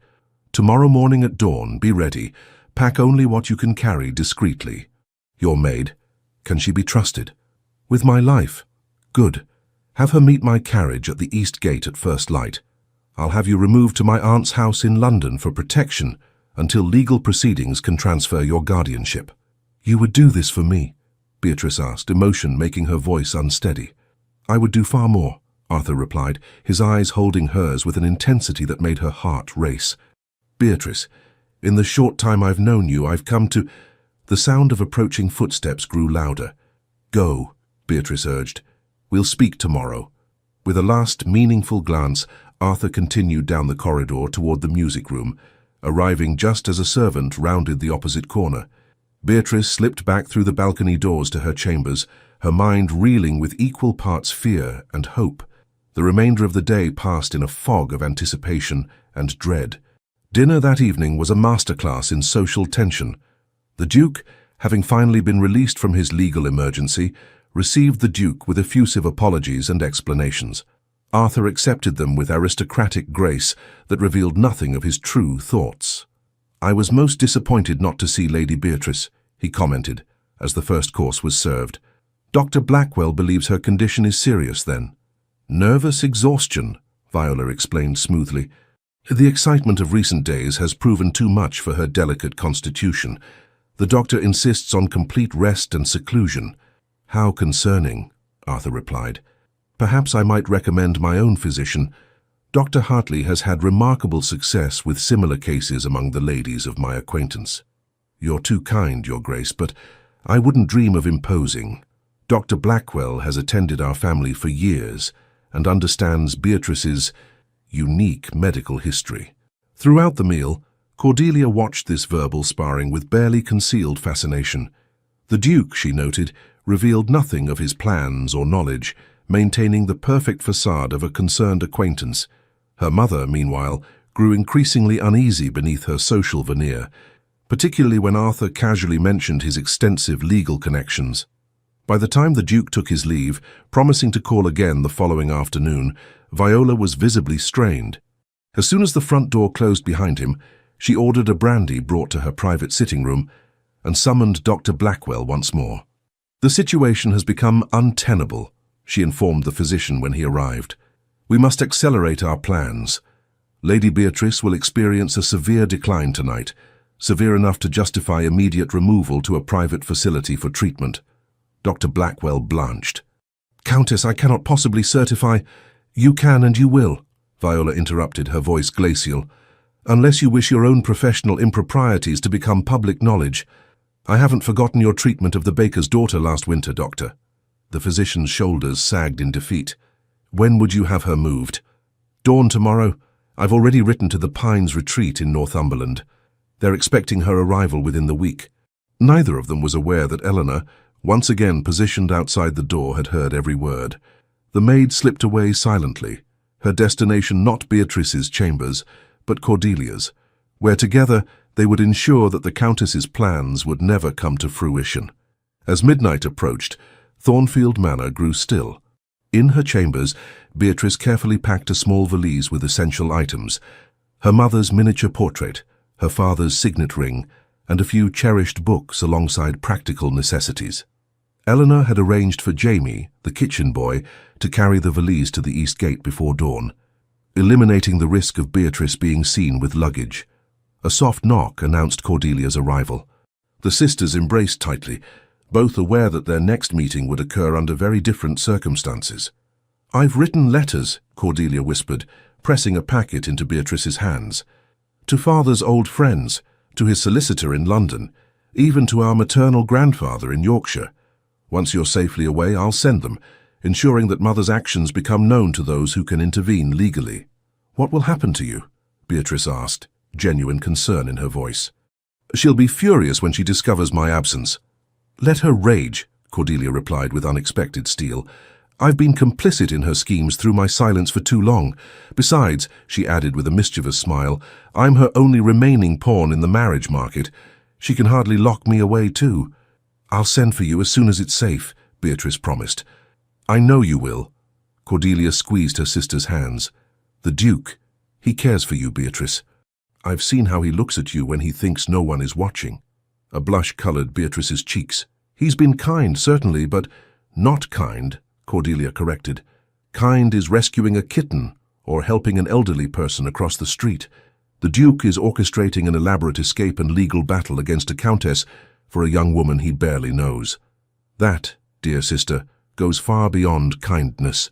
"Tomorrow morning at dawn, be ready. Pack only what you can carry discreetly. Your maid, can she be trusted?" "With my life." "Good. Have her meet my carriage at the east gate at first light. I'll have you removed to my aunt's house in London for protection until legal proceedings can transfer your guardianship." "You would do this for me?" Beatrice asked, emotion making her voice unsteady. "I would do far more," Arthur replied, his eyes holding hers with an intensity that made her heart race. "Beatrice, in the short time I've known you, I've come to—" The sound of approaching footsteps grew louder. "Go," Beatrice urged. "We'll speak tomorrow." With a last meaningful glance, Arthur continued down the corridor toward the music room, arriving just as a servant rounded the opposite corner. Beatrice slipped back through the balcony doors to her chambers, her mind reeling with equal parts fear and hope. The remainder of the day passed in a fog of anticipation and dread. Dinner that evening was a masterclass in social tension. The Duke, having finally been released from his legal emergency, received the Duke with effusive apologies and explanations. Arthur accepted them with aristocratic grace that revealed nothing of his true thoughts. "I was most disappointed not to see Lady Beatrice," he commented, as the first course was served. "Dr. Blackwell believes her condition is serious, then?" Nervous exhaustion, Viola explained smoothly. The excitement of recent days has proven too much for her delicate constitution. The doctor insists on complete rest and seclusion. How concerning, Arthur replied. Perhaps I might recommend my own physician. Dr. Hartley has had remarkable success with similar cases among the ladies of my acquaintance. You're too kind, Your Grace, but I wouldn't dream of imposing. Dr. Blackwell has attended our family for years and understands Beatrice's unique medical history. Throughout the meal, Cordelia watched this verbal sparring with barely concealed fascination. The Duke, she noted, revealed nothing of his plans or knowledge, maintaining the perfect facade of a concerned acquaintance. Her mother, meanwhile, grew increasingly uneasy beneath her social veneer, particularly when Arthur casually mentioned his extensive legal connections. By the time the Duke took his leave, promising to call again the following afternoon, Viola was visibly strained. As soon as the front door closed behind him, she ordered a brandy brought to her private sitting room and summoned Dr. Blackwell once more. The situation has become untenable, she informed the physician when he arrived. We must accelerate our plans. Lady Beatrice will experience a severe decline tonight, severe enough to justify immediate removal to a private facility for treatment. Dr. Blackwell blanched. Countess, I cannot possibly certify. You can and you will, Viola interrupted, her voice glacial. Unless you wish your own professional improprieties to become public knowledge. I haven't forgotten your treatment of the baker's daughter last winter, Doctor. The physician's shoulders sagged in defeat. When would you have her moved? Dawn tomorrow. I've already written to the Pines Retreat in Northumberland. They're expecting her arrival within the week. Neither of them was aware that Eleanor, once again positioned outside the door, had heard every word. The maid slipped away silently, her destination not Beatrice's chambers, but Cordelia's, where together they would ensure that the Countess's plans would never come to fruition. As midnight approached, Thornfield Manor grew still. In her chambers, Beatrice carefully packed a small valise with essential items: her mother's miniature portrait, her father's signet ring, and a few cherished books alongside practical necessities. Eleanor had arranged for Jamie, the kitchen boy, to carry the valise to the east gate before dawn, eliminating the risk of Beatrice being seen with luggage. A soft knock announced Cordelia's arrival. The sisters embraced tightly, both aware that their next meeting would occur under very different circumstances. I've written letters, Cordelia whispered, pressing a packet into Beatrice's hands. To Father's old friends, to his solicitor in London, even to our maternal grandfather in Yorkshire. Once you're safely away, I'll send them, ensuring that Mother's actions become known to those who can intervene legally. What will happen to you? Beatrice asked, genuine concern in her voice. She'll be furious when she discovers my absence. Let her rage, Cordelia replied with unexpected steel. I've been complicit in her schemes through my silence for too long. Besides, she added with a mischievous smile, I'm her only remaining pawn in the marriage market. She can hardly lock me away too. I'll send for you as soon as it's safe, Beatrice promised. I know you will. Cordelia squeezed her sister's hands. The Duke, he cares for you, Beatrice. I've seen how he looks at you when he thinks no one is watching. A blush colored Beatrice's cheeks. He's been kind, certainly, but not kind, Cordelia corrected. Kind is rescuing a kitten or helping an elderly person across the street. The Duke is orchestrating an elaborate escape and legal battle against a countess for a young woman he barely knows. That, dear sister, goes far beyond kindness.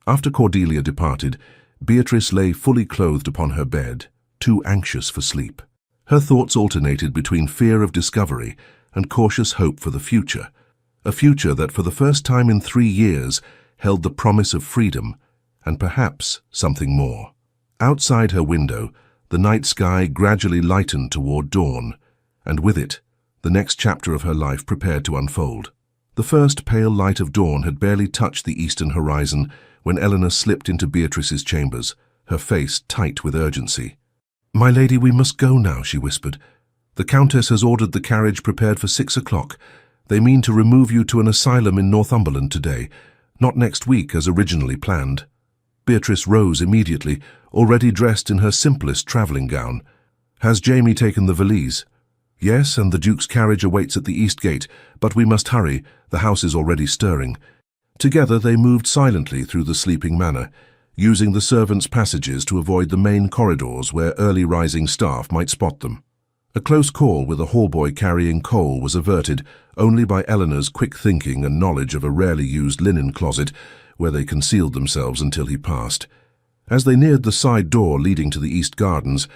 After Cordelia departed, Beatrice lay fully clothed upon her bed, too anxious for sleep. Her thoughts alternated between fear of discovery and cautious hope for the future, a future that for the first time in 3 years held the promise of freedom and perhaps something more. Outside her window, the night sky gradually lightened toward dawn, and with it, the next chapter of her life prepared to unfold. The first pale light of dawn had barely touched the eastern horizon when Eleanor slipped into Beatrice's chambers, her face tight with urgency. My lady, we must go now, she whispered. The Countess has ordered the carriage prepared for 6 o'clock. They mean to remove you to an asylum in Northumberland today, not next week as originally planned. Beatrice rose immediately, already dressed in her simplest travelling gown. Has Jamie taken the valise? Yes, and the Duke's carriage awaits at the east gate, but we must hurry. The house is already stirring. Together they moved silently through the sleeping manor, using the servants' passages to avoid the main corridors where early rising staff might spot them. A close call with a hallboy carrying coal was averted only by Eleanor's quick thinking and knowledge of a rarely used linen closet where they concealed themselves until he passed. As they neared the side door leading to the east gardens,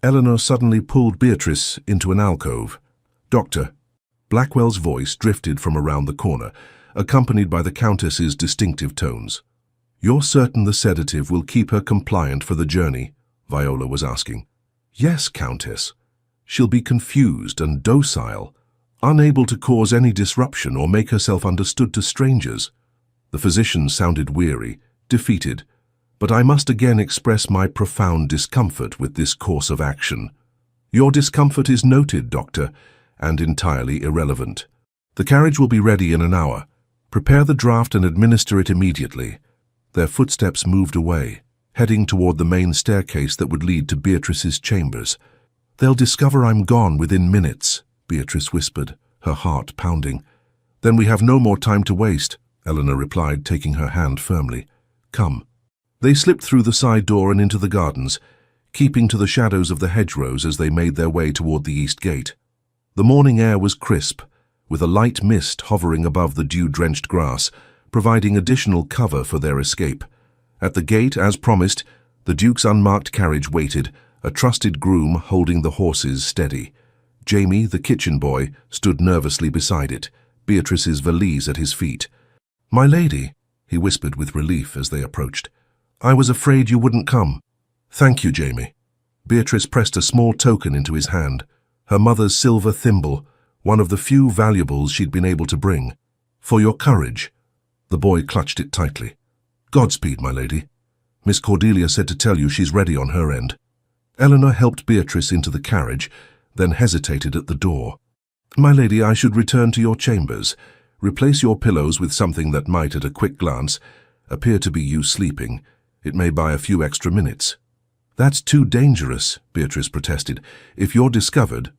Eleanor suddenly pulled Beatrice into an alcove. "Doctor." Blackwell's voice drifted from around the corner, accompanied by the Countess's distinctive tones. "You're certain the sedative will keep her compliant for the journey?" Viola was asking. "Yes, Countess. She'll be confused and docile, unable to cause any disruption or make herself understood to strangers." The physician sounded weary, defeated, but I must again express my profound discomfort with this course of action. "Your discomfort is noted, Doctor, and entirely irrelevant. The carriage will be ready in an hour. Prepare the draft and administer it immediately." Their footsteps moved away, heading toward the main staircase that would lead to Beatrice's chambers. "They'll discover I'm gone within minutes," Beatrice whispered, her heart pounding. "Then we have no more time to waste," Eleanor replied, taking her hand firmly. "Come." They slipped through the side door and into the gardens, keeping to the shadows of the hedgerows as they made their way toward the east gate. The morning air was crisp, with a light mist hovering above the dew-drenched grass, providing additional cover for their escape. At the gate, as promised, the Duke's unmarked carriage waited, a trusted groom holding the horses steady. Jamie, the kitchen boy, stood nervously beside it, Beatrice's valise at his feet. "My lady," he whispered with relief as they approached. "I was afraid you wouldn't come." "Thank you, Jamie." Beatrice pressed a small token into his hand, her mother's silver thimble, one of the few valuables she'd been able to bring. "For your courage." The boy clutched it tightly. "Godspeed, my lady. Miss Cordelia said to tell you she's ready on her end." Eleanor helped Beatrice into the carriage, then hesitated at the door. "My lady, I should return to your chambers. Replace your pillows with something that might, at a quick glance, appear to be you sleeping. It may buy a few extra minutes." "That's too dangerous," Beatrice protested. "If you're discovered,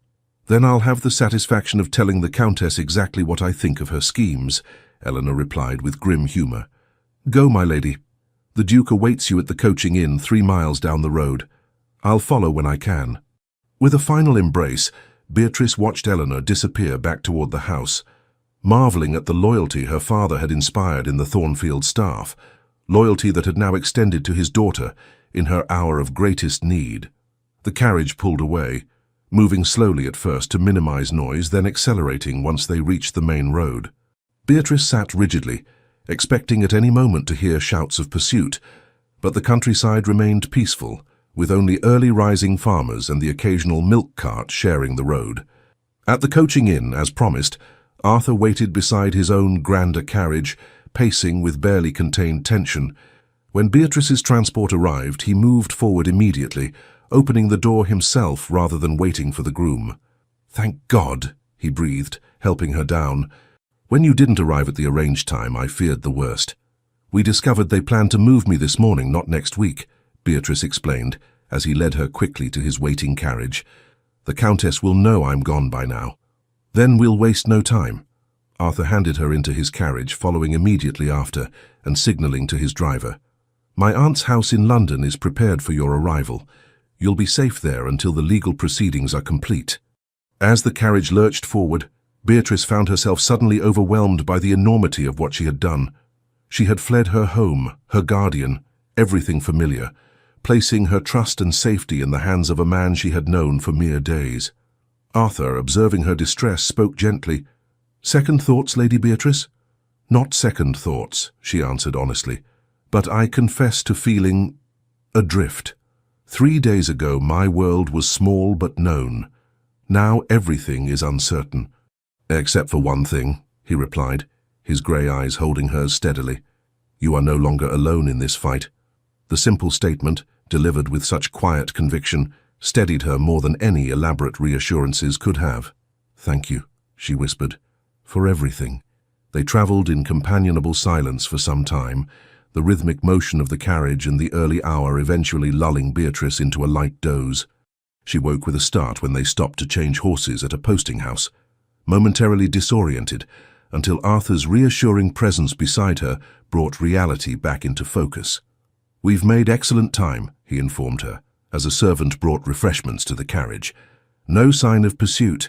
then I'll have the satisfaction of telling the Countess exactly what I think of her schemes," Eleanor replied with grim humor. "Go, my lady. The Duke awaits you at the coaching inn 3 miles down the road. I'll follow when I can." With a final embrace, Beatrice watched Eleanor disappear back toward the house, marveling at the loyalty her father had inspired in the Thornfield staff, loyalty that had now extended to his daughter in her hour of greatest need. The carriage pulled away, moving slowly at first to minimize noise, then accelerating once they reached the main road. Beatrice sat rigidly, expecting at any moment to hear shouts of pursuit, but the countryside remained peaceful, with only early-rising farmers and the occasional milk cart sharing the road. At the coaching inn, as promised, Arthur waited beside his own grander carriage, pacing with barely contained tension. When Beatrice's transport arrived, he moved forward immediately, opening the door himself rather than waiting for the groom. "Thank God," he breathed, helping her down. "When you didn't arrive at the arranged time, I feared the worst. We discovered they planned to move me this morning, not next week," Beatrice explained, as he led her quickly to his waiting carriage. "The Countess will know I'm gone by now. Then we'll waste no time." Arthur handed her into his carriage, following immediately after, and signaling to his driver. "My aunt's house in London is prepared for your arrival. You'll be safe there until the legal proceedings are complete." As the carriage lurched forward, Beatrice found herself suddenly overwhelmed by the enormity of what she had done. She had fled her home, her guardian, everything familiar, placing her trust and safety in the hands of a man she had known for mere days. Arthur, observing her distress, spoke gently. "Second thoughts, Lady Beatrice?" "Not second thoughts," she answered honestly, "but I confess to feeling adrift. 3 days ago my world was small but known. Now everything is uncertain." "Except for one thing," he replied, his grey eyes holding hers steadily. "You are no longer alone in this fight." The simple statement, delivered with such quiet conviction, steadied her more than any elaborate reassurances could have. "Thank you," she whispered, "for everything." They travelled in companionable silence for some time, the rhythmic motion of the carriage and the early hour eventually lulling Beatrice into a light doze. She woke with a start when they stopped to change horses at a posting house. Momentarily disoriented, until Arthur's reassuring presence beside her brought reality back into focus. "We've made excellent time," he informed her, as a servant brought refreshments to the carriage. "No sign of pursuit.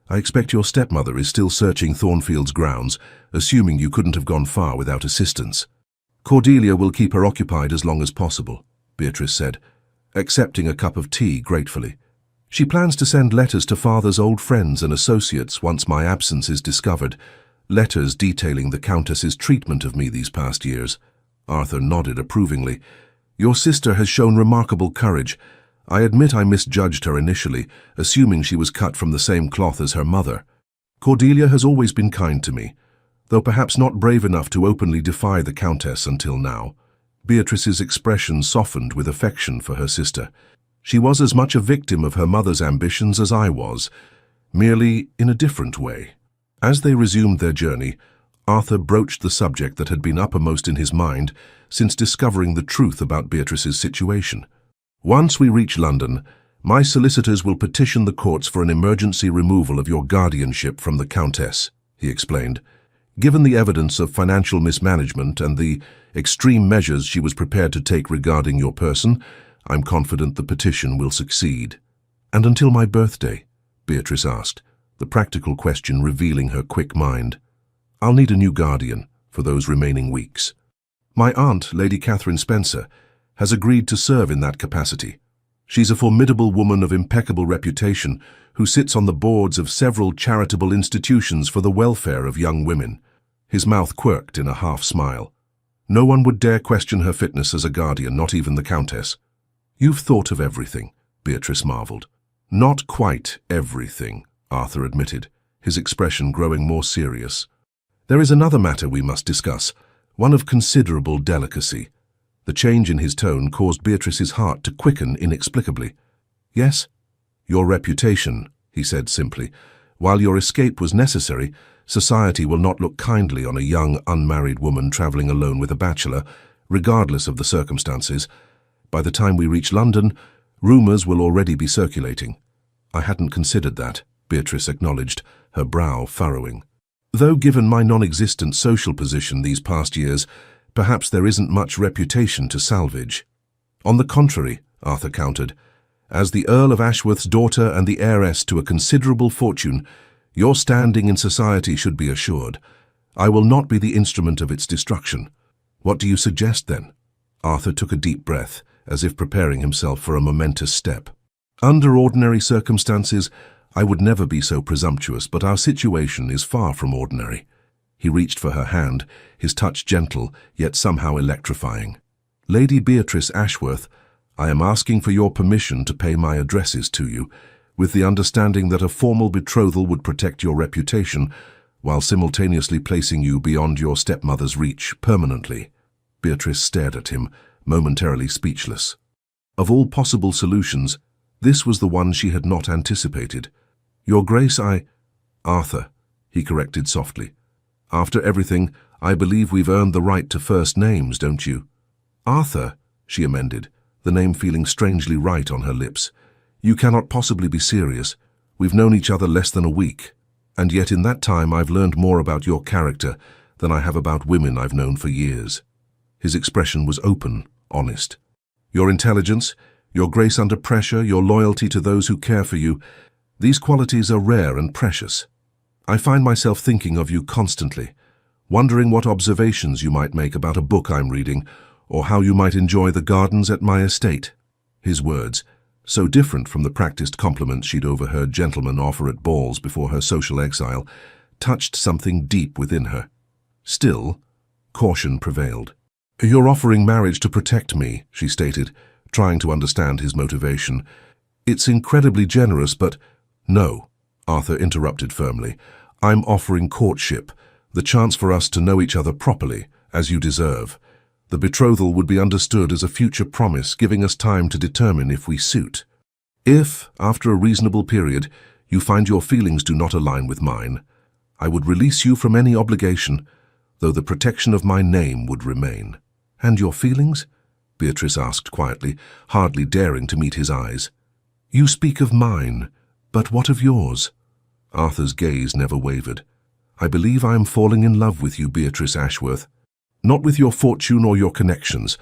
I expect your stepmother is still searching Thornfield's grounds, assuming you couldn't have gone far without assistance." "Cordelia will keep her occupied as long as possible," Beatrice said, accepting a cup of tea gratefully. "She plans to send letters to Father's old friends and associates once my absence is discovered, letters detailing the Countess's treatment of me these past years." Arthur nodded approvingly. "Your sister has shown remarkable courage. I admit I misjudged her initially, assuming she was cut from the same cloth as her mother. Cordelia has always been kind to me, though perhaps not brave enough to openly defy the Countess until now." Beatrice's expression softened with affection for her sister. She was as much a victim of her mother's ambitions as I was, merely in a different way. As they resumed their journey, Arthur broached the subject that had been uppermost in his mind since discovering the truth about Beatrice's situation. "Once we reach London, my solicitors will petition the courts for an emergency removal of your guardianship from the Countess," he explained. "Given the evidence of financial mismanagement and the extreme measures she was prepared to take regarding your person, I'm confident the petition will succeed." "And until my birthday?" Beatrice asked, the practical question revealing her quick mind. "I'll need a new guardian for those remaining weeks. My aunt, Lady Catherine Spencer, has agreed to serve in that capacity. She's a formidable woman of impeccable reputation who sits on the boards of several charitable institutions for the welfare of young women." His mouth quirked in a half-smile. "No one would dare question her fitness as a guardian, not even the Countess." "You've thought of everything," Beatrice marveled. "Not quite everything," Arthur admitted, his expression growing more serious. "There is another matter we must discuss, one of considerable delicacy." The change in his tone caused Beatrice's heart to quicken inexplicably. "Yes?" "Your reputation," he said simply. "While your escape was necessary, society will not look kindly on a young, unmarried woman traveling alone with a bachelor, regardless of the circumstances. By the time we reach London, rumors will already be circulating." "I hadn't considered that," Beatrice acknowledged, her brow furrowing. "Though given my non-existent social position these past years, perhaps there isn't much reputation to salvage." "On the contrary," Arthur countered, "as the Earl of Ashworth's daughter and the heiress to a considerable fortune, your standing in society should be assured. I will not be the instrument of its destruction." "What do you suggest, then?" Arthur took a deep breath, as if preparing himself for a momentous step. "Under ordinary circumstances, I would never be so presumptuous, but our situation is far from ordinary." He reached for her hand, his touch gentle, yet somehow electrifying. "Lady Beatrice Ashworth, I am asking for your permission to pay my addresses to you, with the understanding that a formal betrothal would protect your reputation, while simultaneously placing you beyond your stepmother's reach permanently." Beatrice stared at him, momentarily speechless. Of all possible solutions, this was the one she had not anticipated. "Your Grace, Arthur," he corrected softly. "After everything, I believe we've earned the right to first names, don't you?" "Arthur," she amended, the name feeling strangely right on her lips. "You cannot possibly be serious. We've known each other less than a week, and yet in that time I've learned more about your character than I have about women I've known for years." His expression was open, honest. "Your intelligence, your grace under pressure, your loyalty to those who care for you, these qualities are rare and precious. I find myself thinking of you constantly, wondering what observations you might make about a book I'm reading, or how you might enjoy the gardens at my estate." His words, so different from the practiced compliments she'd overheard gentlemen offer at balls before her social exile, touched something deep within her. Still, caution prevailed. "You're offering marriage to protect me," she stated, trying to understand his motivation. "It's incredibly generous, but—" "No," Arthur interrupted firmly. "I'm offering courtship, the chance for us to know each other properly, as you deserve. The betrothal would be understood as a future promise, giving us time to determine if we suit. If, after a reasonable period, you find your feelings do not align with mine, I would release you from any obligation, though the protection of my name would remain." "And your feelings?" Beatrice asked quietly, hardly daring to meet his eyes. "You speak of mine, but what of yours?" Arthur's gaze never wavered. I believe I am falling in love with you, Beatrice Ashworth. Not with your fortune or your connections,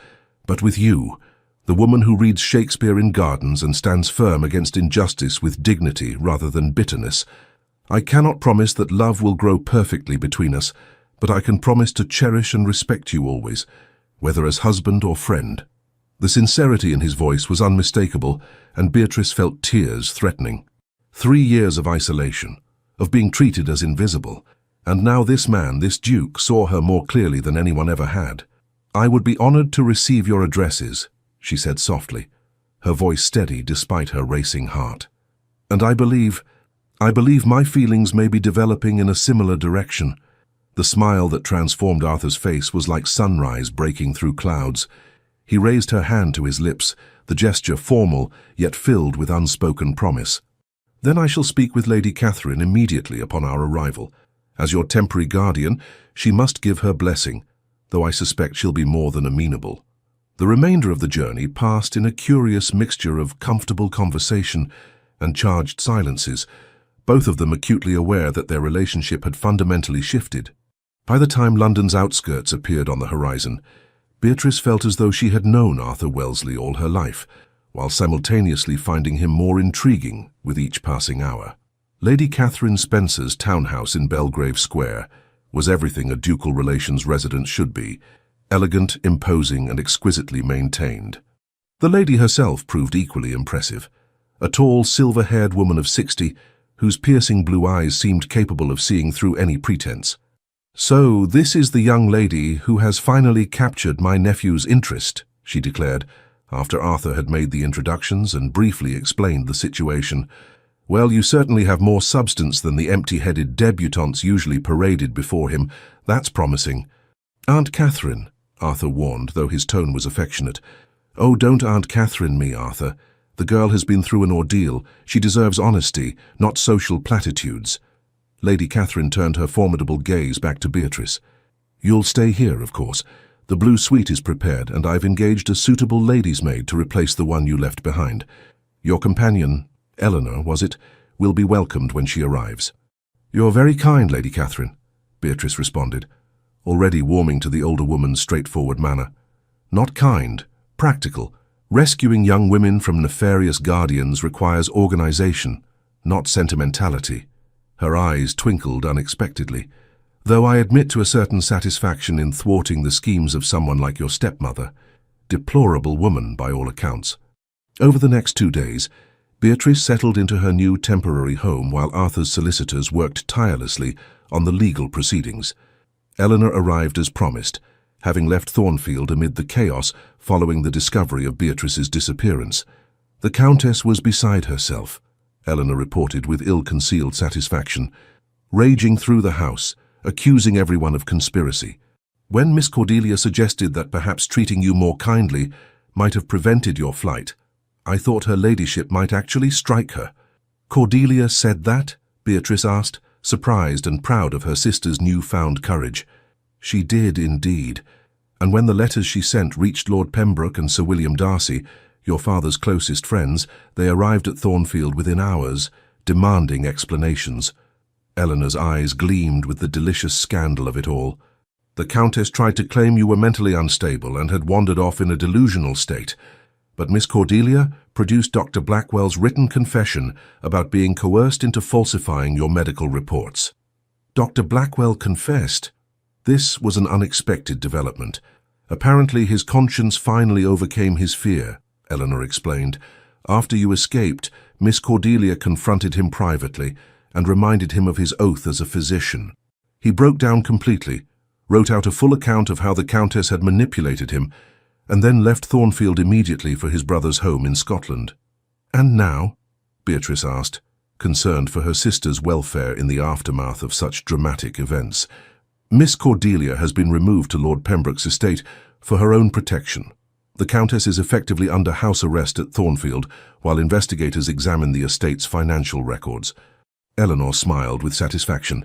but with you, the woman who reads Shakespeare in gardens and stands firm against injustice with dignity rather than bitterness. I cannot promise that love will grow perfectly between us, but I can promise to cherish and respect you always, whether as husband or friend." The sincerity in his voice was unmistakable, and Beatrice felt tears threatening. 3 years of isolation, of being treated as invisible, and now this man, this duke, saw her more clearly than anyone ever had. "I would be honored to receive your addresses," she said softly, her voice steady despite her racing heart. "And I believe my feelings may be developing in a similar direction." The smile that transformed Arthur's face was like sunrise breaking through clouds. He raised her hand to his lips, the gesture formal, yet filled with unspoken promise. "Then I shall speak with Lady Catherine immediately upon our arrival. As your temporary guardian, she must give her blessing, though I suspect she'll be more than amenable." The remainder of the journey passed in a curious mixture of comfortable conversation and charged silences, both of them acutely aware that their relationship had fundamentally shifted. By the time London's outskirts appeared on the horizon, Beatrice felt as though she had known Arthur Wellesley all her life, while simultaneously finding him more intriguing with each passing hour. Lady Catherine Spencer's townhouse in Belgrave Square was everything a ducal relations residence should be: elegant, imposing, and exquisitely maintained. The lady herself proved equally impressive, a tall, silver-haired woman of 60, whose piercing blue eyes seemed capable of seeing through any pretense. "So this is the young lady who has finally captured my nephew's interest," she declared, after Arthur had made the introductions and briefly explained the situation. "Well, you certainly have more substance than the empty-headed debutantes usually paraded before him. That's promising." "Aunt Catherine," Arthur warned, though his tone was affectionate. "Oh, don't Aunt Catherine me, Arthur. The girl has been through an ordeal. She deserves honesty, not social platitudes." Lady Catherine turned her formidable gaze back to Beatrice. "You'll stay here, of course. The blue suite is prepared, and I've engaged a suitable lady's maid to replace the one you left behind. Your companion, Eleanor, was it, will be welcomed when she arrives." "You're very kind, Lady Catherine," Beatrice responded, already warming to the older woman's straightforward manner. "Not kind, practical. Rescuing young women from nefarious guardians requires organization, not sentimentality." Her eyes twinkled unexpectedly. "Though I admit to a certain satisfaction in thwarting the schemes of someone like your stepmother. Deplorable woman, by all accounts." Over the next 2 days, Beatrice settled into her new temporary home while Arthur's solicitors worked tirelessly on the legal proceedings. Eleanor arrived as promised, having left Thornfield amid the chaos following the discovery of Beatrice's disappearance. The Countess was beside herself, Eleanor reported with ill-concealed satisfaction, raging through the house, accusing everyone of conspiracy. "When Miss Cordelia suggested that perhaps treating you more kindly might have prevented your flight, I thought her ladyship might actually strike her." "Cordelia said that?" Beatrice asked, surprised and proud of her sister's newfound courage. "She did indeed, and when the letters she sent reached Lord Pembroke and Sir William Darcy, your father's closest friends, they arrived at Thornfield within hours, demanding explanations." Eleanor's eyes gleamed with the delicious scandal of it all. "The Countess tried to claim you were mentally unstable and had wandered off in a delusional state, but Miss Cordelia produced Dr. Blackwell's written confession about being coerced into falsifying your medical reports." "Dr. Blackwell confessed?" This was an unexpected development. "Apparently his conscience finally overcame his fear," Eleanor explained. "After you escaped, Miss Cordelia confronted him privately and reminded him of his oath as a physician. He broke down completely, wrote out a full account of how the Countess had manipulated him, and then left Thornfield immediately for his brother's home in Scotland." "And now?" Beatrice asked, concerned for her sister's welfare in the aftermath of such dramatic events. "Miss Cordelia has been removed to Lord Pembroke's estate for her own protection. The Countess is effectively under house arrest at Thornfield while investigators examine the estate's financial records." Eleanor smiled with satisfaction.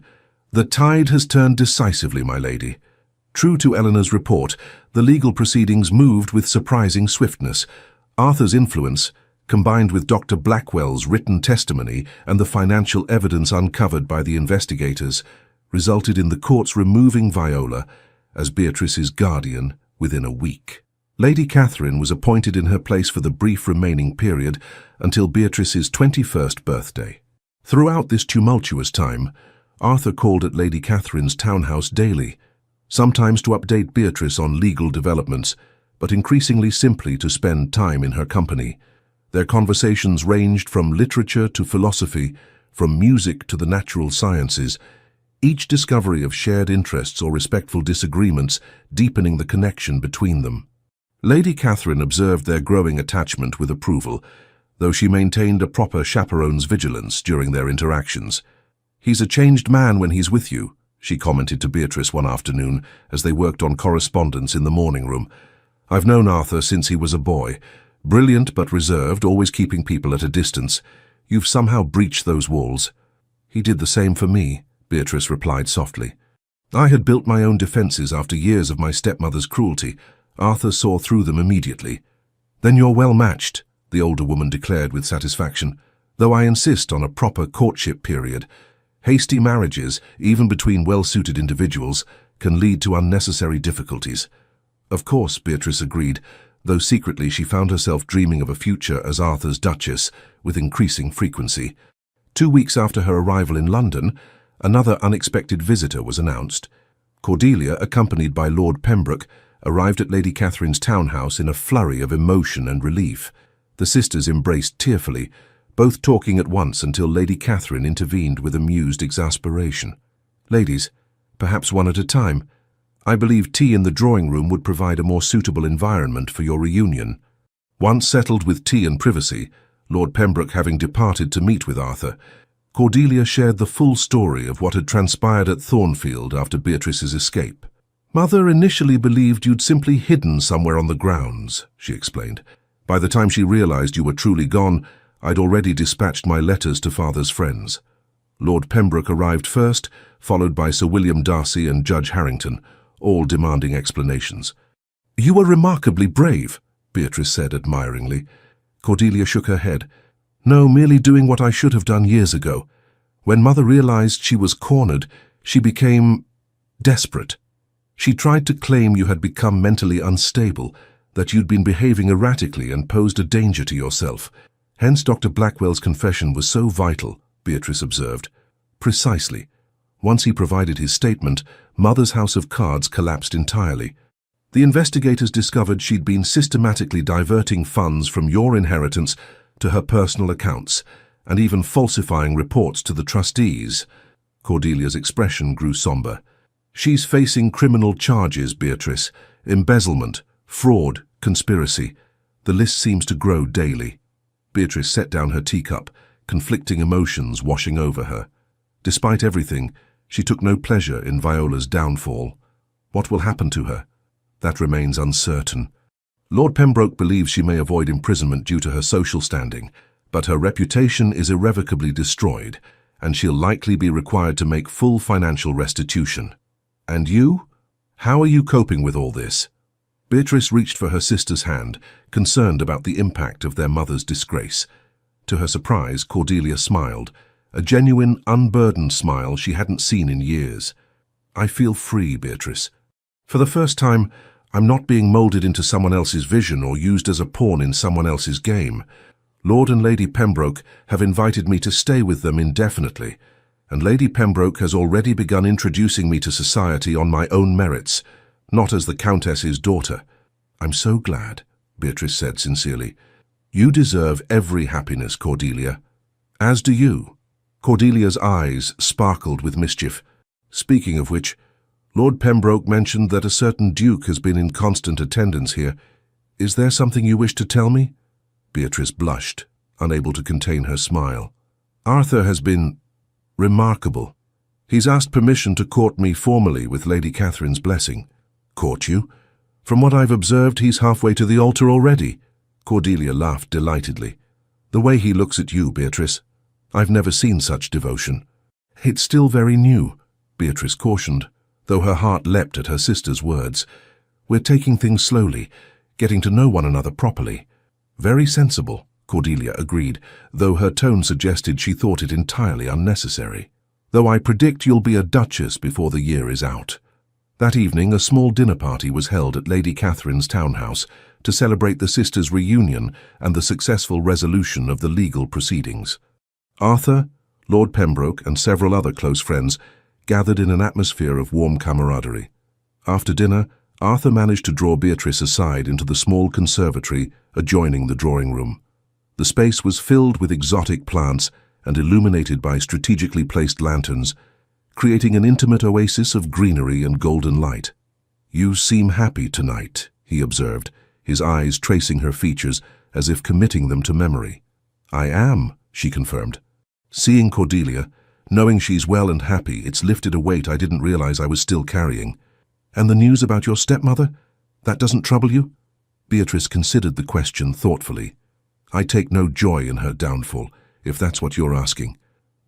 "The tide has turned decisively, my lady." True to Eleanor's report, the legal proceedings moved with surprising swiftness. Arthur's influence, combined with Dr. Blackwell's written testimony and the financial evidence uncovered by the investigators, resulted in the courts removing Viola as Beatrice's guardian within a week. Lady Catherine was appointed in her place for the brief remaining period until Beatrice's 21st birthday. Throughout this tumultuous time, Arthur called at Lady Catherine's townhouse daily, sometimes to update Beatrice on legal developments, but increasingly simply to spend time in her company. Their conversations ranged from literature to philosophy, from music to the natural sciences, each discovery of shared interests or respectful disagreements deepening the connection between them. Lady Catherine observed their growing attachment with approval, though she maintained a proper chaperone's vigilance during their interactions. "He's a changed man when he's with you," she commented to Beatrice one afternoon as they worked on correspondence in the morning room. "I've known Arthur since he was a boy. Brilliant but reserved, always keeping people at a distance. You've somehow breached those walls." "He did the same for me," Beatrice replied softly. "I had built my own defenses after years of my stepmother's cruelty. Arthur saw through them immediately." "Then you're well matched," the older woman declared with satisfaction, "though I insist on a proper courtship period. Hasty marriages, even between well-suited individuals, can lead to unnecessary difficulties." "Of course," Beatrice agreed, though secretly she found herself dreaming of a future as Arthur's Duchess with increasing frequency. 2 weeks after her arrival in London, another unexpected visitor was announced. Cordelia, accompanied by Lord Pembroke, arrived at Lady Catherine's townhouse in a flurry of emotion and relief. The sisters embraced tearfully, both talking at once until Lady Catherine intervened with amused exasperation. "Ladies, perhaps one at a time. I believe tea in the drawing room would provide a more suitable environment for your reunion." Once settled with tea and privacy, Lord Pembroke having departed to meet with Arthur, Cordelia shared the full story of what had transpired at Thornfield after Beatrice's escape. "Mother initially believed you'd simply hidden somewhere on the grounds," she explained. "By the time she realized you were truly gone, I'd already dispatched my letters to Father's friends." Lord Pembroke arrived first, followed by Sir William Darcy and Judge Harrington, all demanding explanations. "You were remarkably brave," Beatrice said admiringly. Cordelia shook her head. "No, merely doing what I should have done years ago. When Mother realized she was cornered, she became desperate. She tried to claim you had become mentally unstable, that you'd been behaving erratically and posed a danger to yourself. Hence Dr. Blackwell's confession was so vital," Beatrice observed. "Precisely. Once he provided his statement, Mother's house of cards collapsed entirely. The investigators discovered she'd been systematically diverting funds from your inheritance to her personal accounts, and even falsifying reports to the trustees." Cordelia's expression grew somber. "She's facing criminal charges, Beatrice. Embezzlement, fraud, conspiracy. The list seems to grow daily." Beatrice set down her teacup, conflicting emotions washing over her. Despite everything, she took no pleasure in Viola's downfall. What will happen to her? That remains uncertain. Lord Pembroke believes she may avoid imprisonment due to her social standing, but her reputation is irrevocably destroyed, and she'll likely be required to make full financial restitution. "And you? How are you coping with all this?" Beatrice reached for her sister's hand, concerned about the impact of their mother's disgrace. To her surprise, Cordelia smiled, a genuine, unburdened smile she hadn't seen in years. "I feel free, Beatrice. For the first time, I'm not being molded into someone else's vision or used as a pawn in someone else's game. Lord and Lady Pembroke have invited me to stay with them indefinitely, and Lady Pembroke has already begun introducing me to society on my own merits, not as the Countess's daughter." "I'm so glad," Beatrice said sincerely. "You deserve every happiness, Cordelia." "As do you." Cordelia's eyes sparkled with mischief. "Speaking of which, Lord Pembroke mentioned that a certain duke has been in constant attendance here. Is there something you wish to tell me?" Beatrice blushed, unable to contain her smile. "Arthur has been remarkable. He's asked permission to court me formally with Lady Catherine's blessing." "Court you? From what I've observed, he's halfway to the altar already." Cordelia laughed delightedly. "The way he looks at you, Beatrice. I've never seen such devotion." "It's still very new," Beatrice cautioned, though her heart leapt at her sister's words. "We're taking things slowly, getting to know one another properly." "Very sensible," Cordelia agreed, though her tone suggested she thought it entirely unnecessary. though I predict you'll be a duchess before the year is out." That evening, a small dinner party was held at Lady Catherine's townhouse to celebrate the sisters' reunion and the successful resolution of the legal proceedings. Arthur, Lord Pembroke, and several other close friends gathered in an atmosphere of warm camaraderie. After dinner, Arthur managed to draw Beatrice aside into the small conservatory adjoining the drawing room. The space was filled with exotic plants and illuminated by strategically placed lanterns, creating an intimate oasis of greenery and golden light. "You seem happy tonight," he observed, his eyes tracing her features as if committing them to memory. "I am," she confirmed. Seeing Cordelia, knowing she's well and happy, it's lifted a weight I didn't realize I was still carrying. "And the news about your stepmother? That doesn't trouble you?" Beatrice considered the question thoughtfully. "I take no joy in her downfall, if that's what you're asking.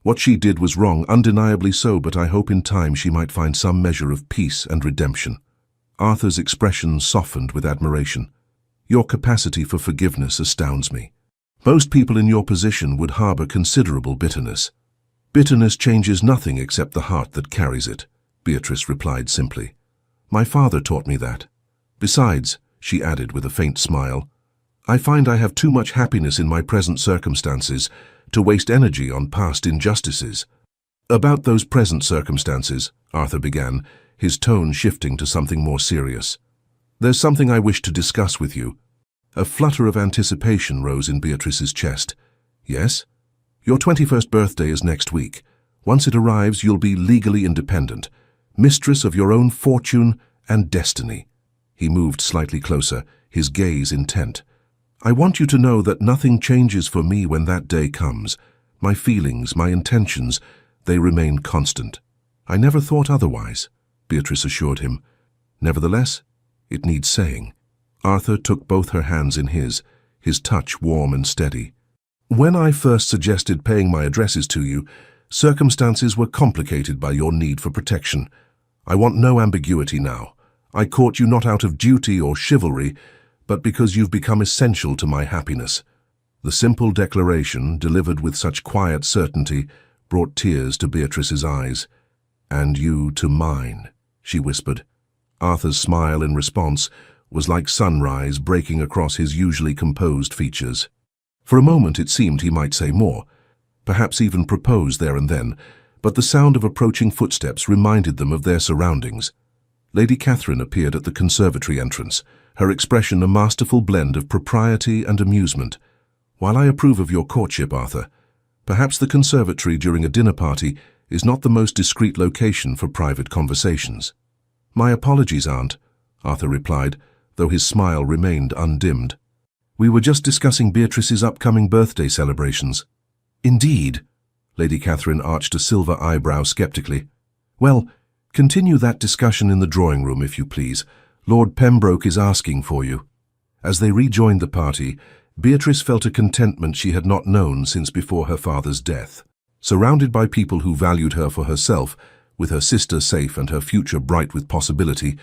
What she did was wrong, undeniably so, but I hope in time she might find some measure of peace and redemption." Arthur's expression softened with admiration. "Your capacity for forgiveness astounds me. Most people in your position would harbor considerable bitterness." "Bitterness changes nothing except the heart that carries it," Beatrice replied simply. "My father taught me that. Besides," she added with a faint smile, "I find I have too much happiness in my present circumstances to waste energy on past injustices." "About those present circumstances," Arthur began, his tone shifting to something more serious. "There's something I wish to discuss with you." A flutter of anticipation rose in Beatrice's chest. "Yes? Your 21st birthday is next week. Once it arrives, you'll be legally independent, mistress of your own fortune and destiny." He moved slightly closer, his gaze intent. "I want you to know that nothing changes for me when that day comes. My feelings, my intentions, they remain constant." "I never thought otherwise," Beatrice assured him. "Nevertheless, it needs saying." Arthur took both her hands in his touch warm and steady. "When I first suggested paying my addresses to you, circumstances were complicated by your need for protection. I want no ambiguity now. I court you not out of duty or chivalry, but because you've become essential to my happiness." The simple declaration, delivered with such quiet certainty, brought tears to Beatrice's eyes. "And you to mine," she whispered. Arthur's smile in response was like sunrise breaking across his usually composed features. For a moment it seemed he might say more, perhaps even propose there and then, but the sound of approaching footsteps reminded them of their surroundings. Lady Catherine appeared at the conservatory entrance, her expression a masterful blend of propriety and amusement. "While I approve of your courtship, Arthur, perhaps the conservatory during a dinner party is not the most discreet location for private conversations." "My apologies, Aunt," Arthur replied, though his smile remained undimmed. "We were just discussing Beatrice's upcoming birthday celebrations." "Indeed?" Lady Catherine arched a silver eyebrow skeptically. "Well, continue that discussion in the drawing room, if you please. Lord Pembroke is asking for you." As they rejoined the party, Beatrice felt a contentment she had not known since before her father's death. Surrounded by people who valued her for herself, with her sister safe and her future bright with possibility,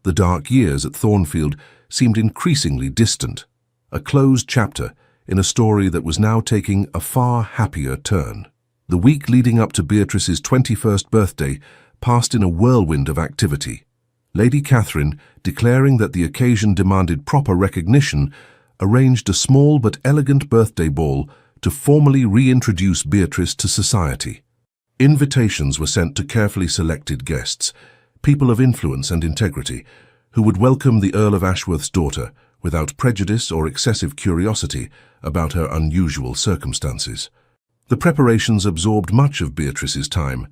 the dark years at Thornfield seemed increasingly distant, a closed chapter in a story that was now taking a far happier turn. The week leading up to Beatrice's 21st birthday passed in a whirlwind of activity. Lady Catherine, declaring that the occasion demanded proper recognition, arranged a small but elegant birthday ball to formally reintroduce Beatrice to society. Invitations were sent to carefully selected guests, people of influence and integrity, who would welcome the Earl of Ashworth's daughter without prejudice or excessive curiosity about her unusual circumstances. The preparations absorbed much of Beatrice's time,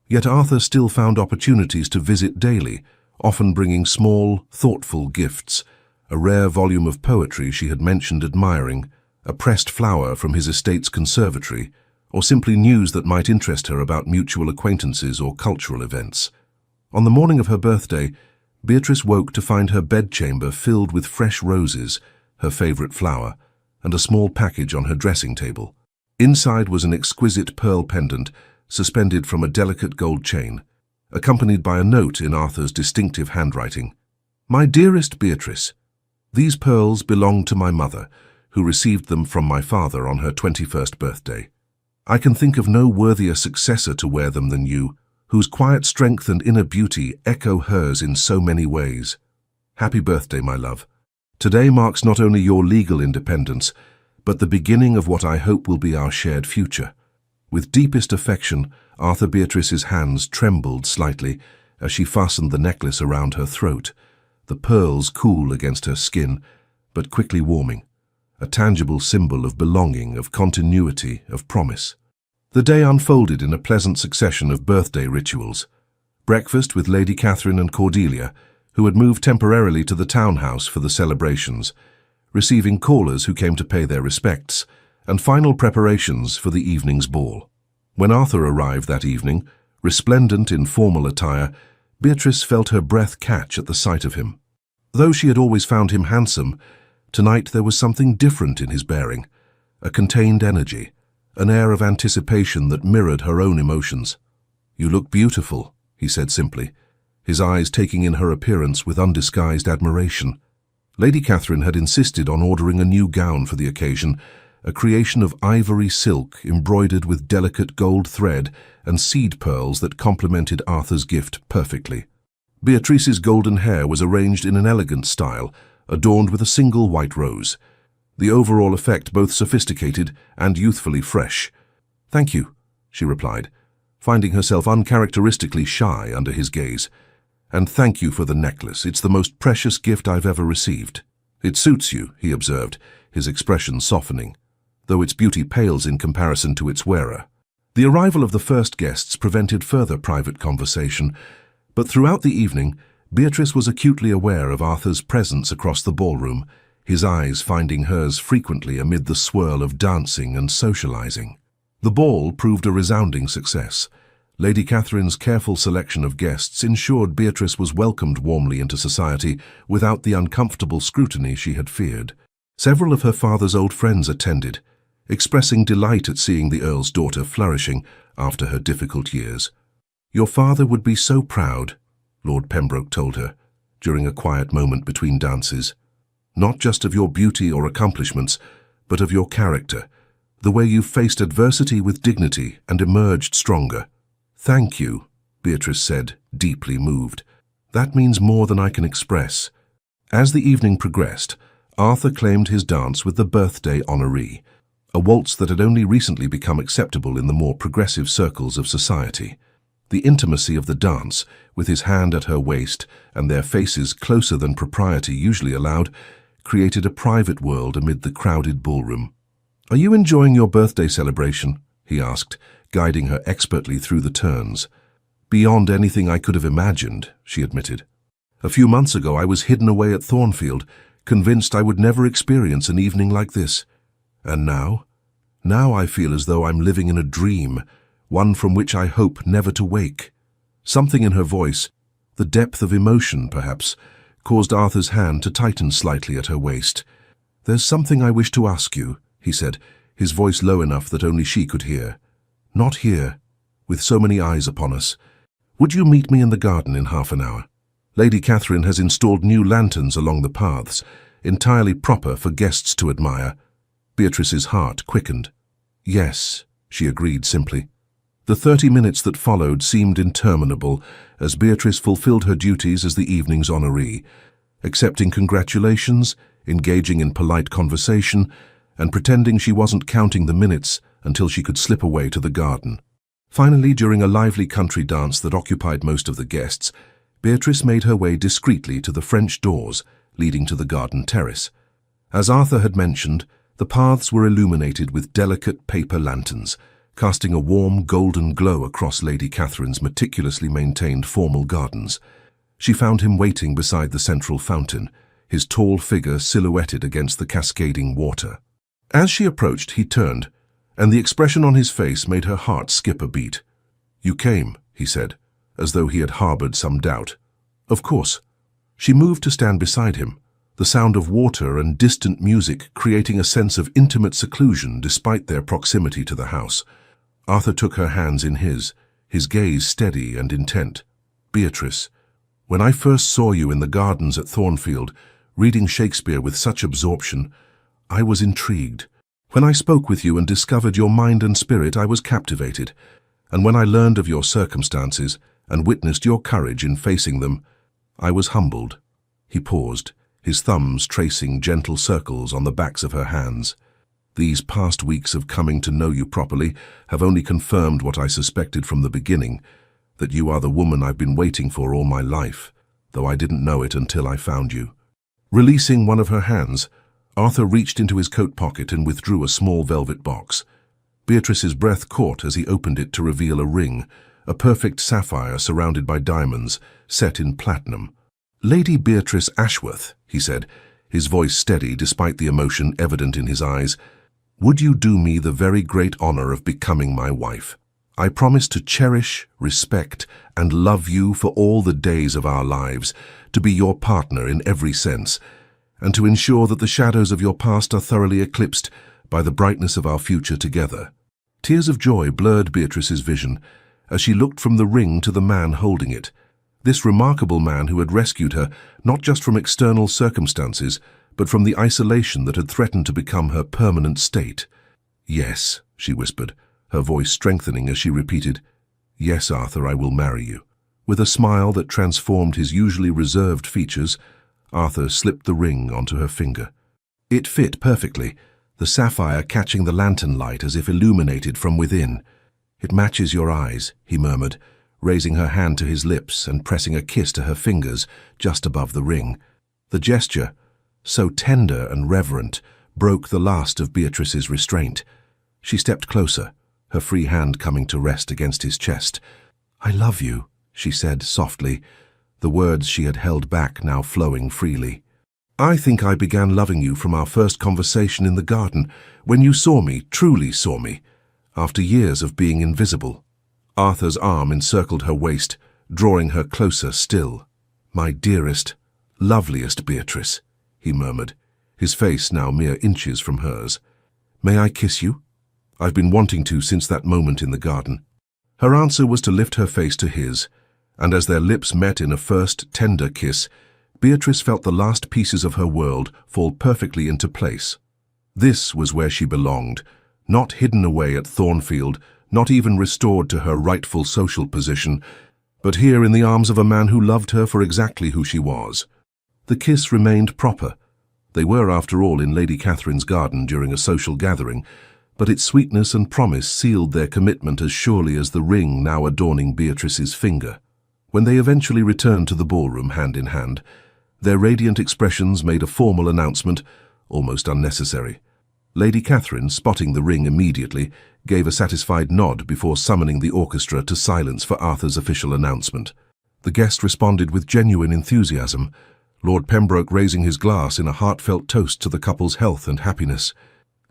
yet Arthur still found opportunities to visit daily, often bringing small, thoughtful gifts, a rare volume of poetry she had mentioned admiring, a pressed flower from his estate's conservatory, or simply news that might interest her about mutual acquaintances or cultural events. On the morning of her birthday, Beatrice woke to find her bedchamber filled with fresh roses, her favorite flower, and a small package on her dressing table. Inside was an exquisite pearl pendant suspended from a delicate gold chain, accompanied by a note in Arthur's distinctive handwriting. "My dearest Beatrice, these pearls belong to my mother, who received them from my father on her 21st birthday. I can think of no worthier successor to wear them than you, whose quiet strength and inner beauty echo hers in so many ways. Happy birthday, my love. Today marks not only your legal independence, but the beginning of what I hope will be our shared future. With deepest affection, Arthur Beatrice's hands trembled slightly as she fastened the necklace around her throat, the pearls cool against her skin, but quickly warming, a tangible symbol of belonging, of continuity, of promise. The day unfolded in a pleasant succession of birthday rituals. Breakfast with Lady Catherine and Cordelia, who had moved temporarily to the townhouse for the celebrations, receiving callers who came to pay their respects, and final preparations for the evening's ball. When Arthur arrived that evening, resplendent in formal attire, Beatrice felt her breath catch at the sight of him. Though she had always found him handsome, tonight there was something different in his bearing, a contained energy, an air of anticipation that mirrored her own emotions. "You look beautiful," he said simply, his eyes taking in her appearance with undisguised admiration. Lady Catherine had insisted on ordering a new gown for the occasion, a creation of ivory silk embroidered with delicate gold thread and seed pearls that complemented Arthur's gift perfectly. Beatrice's golden hair was arranged in an elegant style, adorned with a single white rose, the overall effect both sophisticated and youthfully fresh. "Thank you," she replied, finding herself uncharacteristically shy under his gaze. "And thank you for the necklace. It's the most precious gift I've ever received." "It suits you," he observed, his expression softening, though its beauty pales in comparison to its wearer. The arrival of the first guests prevented further private conversation, but throughout the evening, Beatrice was acutely aware of Arthur's presence across the ballroom, his eyes finding hers frequently amid the swirl of dancing and socializing. The ball proved a resounding success. Lady Catherine's careful selection of guests ensured Beatrice was welcomed warmly into society without the uncomfortable scrutiny she had feared. Several of her father's old friends attended, expressing delight at seeing the Earl's daughter flourishing after her difficult years. "Your father would be so proud," Lord Pembroke told her, during a quiet moment between dances. "Not just of your beauty or accomplishments, but of your character, the way you faced adversity with dignity and emerged stronger." "Thank you," Beatrice said, deeply moved. "That means more than I can express." As the evening progressed, Arthur claimed his dance with the birthday honoree, a waltz that had only recently become acceptable in the more progressive circles of society. The intimacy of the dance, with his hand at her waist and their faces closer than propriety usually allowed, created a private world amid the crowded ballroom. "Are you enjoying your birthday celebration?" he asked, guiding her expertly through the turns. "Beyond anything I could have imagined," she admitted. "A few months ago I was hidden away at Thornfield, convinced I would never experience an evening like this. And now I feel as though I'm living in a dream, one from which I hope never to wake." Something in her voice, the depth of emotion perhaps, caused Arthur's hand to tighten slightly at her waist. "There's something I wish to ask you," he said, his voice low enough that only she could hear. "Not here, with so many eyes upon us. Would you meet me in the garden in half an hour? Lady Catherine has installed new lanterns along the paths, entirely proper for guests to admire." Beatrice's heart quickened. "Yes," she agreed simply. The 30 minutes that followed seemed interminable as Beatrice fulfilled her duties as the evening's honoree, accepting congratulations, engaging in polite conversation, and pretending she wasn't counting the minutes until she could slip away to the garden. Finally, during a lively country dance that occupied most of the guests, Beatrice made her way discreetly to the French doors leading to the garden terrace. As Arthur had mentioned, the paths were illuminated with delicate paper lanterns, casting a warm golden glow across Lady Catherine's meticulously maintained formal gardens. She found him waiting beside the central fountain, his tall figure silhouetted against the cascading water. As she approached, he turned, and the expression on his face made her heart skip a beat. "You came," he said, as though he had harbored some doubt. "Of course." She moved to stand beside him, the sound of water and distant music creating a sense of intimate seclusion despite their proximity to the house. Arthur took her hands in his gaze steady and intent. "Beatrice, when I first saw you in the gardens at Thornfield, reading Shakespeare with such absorption, I was intrigued. When I spoke with you and discovered your mind and spirit, I was captivated. And when I learned of your circumstances and witnessed your courage in facing them, I was humbled." He paused, his thumbs tracing gentle circles on the backs of her hands. "These past weeks of coming to know you properly have only confirmed what I suspected from the beginning, that you are the woman I've been waiting for all my life, though I didn't know it until I found you." Releasing one of her hands, Arthur reached into his coat pocket and withdrew a small velvet box. Beatrice's breath caught as he opened it to reveal a ring, a perfect sapphire surrounded by diamonds, set in platinum. "Lady Beatrice Ashworth," he said, his voice steady despite the emotion evident in his eyes, "would you do me the very great honor of becoming my wife? I promise to cherish, respect, and love you for all the days of our lives, to be your partner in every sense, and to ensure that the shadows of your past are thoroughly eclipsed by the brightness of our future together." Tears of joy blurred Beatrice's vision as she looked from the ring to the man holding it. This remarkable man who had rescued her not just from external circumstances, but from the isolation that had threatened to become her permanent state. "Yes," she whispered, her voice strengthening as she repeated, "Yes, Arthur, I will marry you." With a smile that transformed his usually reserved features, Arthur slipped the ring onto her finger. It fit perfectly, the sapphire catching the lantern light as if illuminated from within. "It matches your eyes," he murmured, raising her hand to his lips and pressing a kiss to her fingers just above the ring. The gesture, so tender and reverent, broke the last of Beatrice's restraint. She stepped closer, her free hand coming to rest against his chest. "I love you," she said softly, the words she had held back now flowing freely. "I think I began loving you from our first conversation in the garden, when you saw me, truly saw me, after years of being invisible." Arthur's arm encircled her waist, drawing her closer still. "My dearest, loveliest Beatrice," he murmured, his face now mere inches from hers. "May I kiss you? I've been wanting to since that moment in the garden." Her answer was to lift her face to his, and as their lips met in a first tender kiss, Beatrice felt the last pieces of her world fall perfectly into place. This was where she belonged, not hidden away at Thornfield, not even restored to her rightful social position, but here in the arms of a man who loved her for exactly who she was. The kiss remained proper. They were, after all, in Lady Catherine's garden during a social gathering, but its sweetness and promise sealed their commitment as surely as the ring now adorning Beatrice's finger. When they eventually returned to the ballroom hand in hand, their radiant expressions made a formal announcement, almost unnecessary. Lady Catherine, spotting the ring immediately, gave a satisfied nod before summoning the orchestra to silence for Arthur's official announcement. The guest responded with genuine enthusiasm, Lord Pembroke raising his glass in a heartfelt toast to the couple's health and happiness.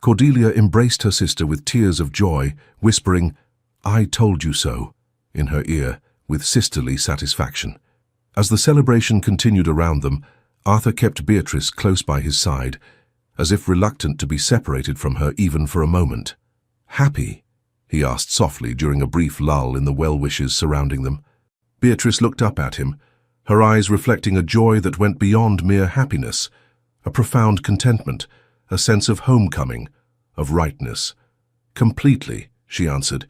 Cordelia embraced her sister with tears of joy, whispering, "I told you so," in her ear, with sisterly satisfaction. As the celebration continued around them, Arthur kept Beatrice close by his side, as if reluctant to be separated from her even for a moment. "Happy?" he asked softly during a brief lull in the well-wishes surrounding them. Beatrice looked up at him, her eyes reflecting a joy that went beyond mere happiness, a profound contentment, a sense of homecoming, of rightness. "Completely," she answered.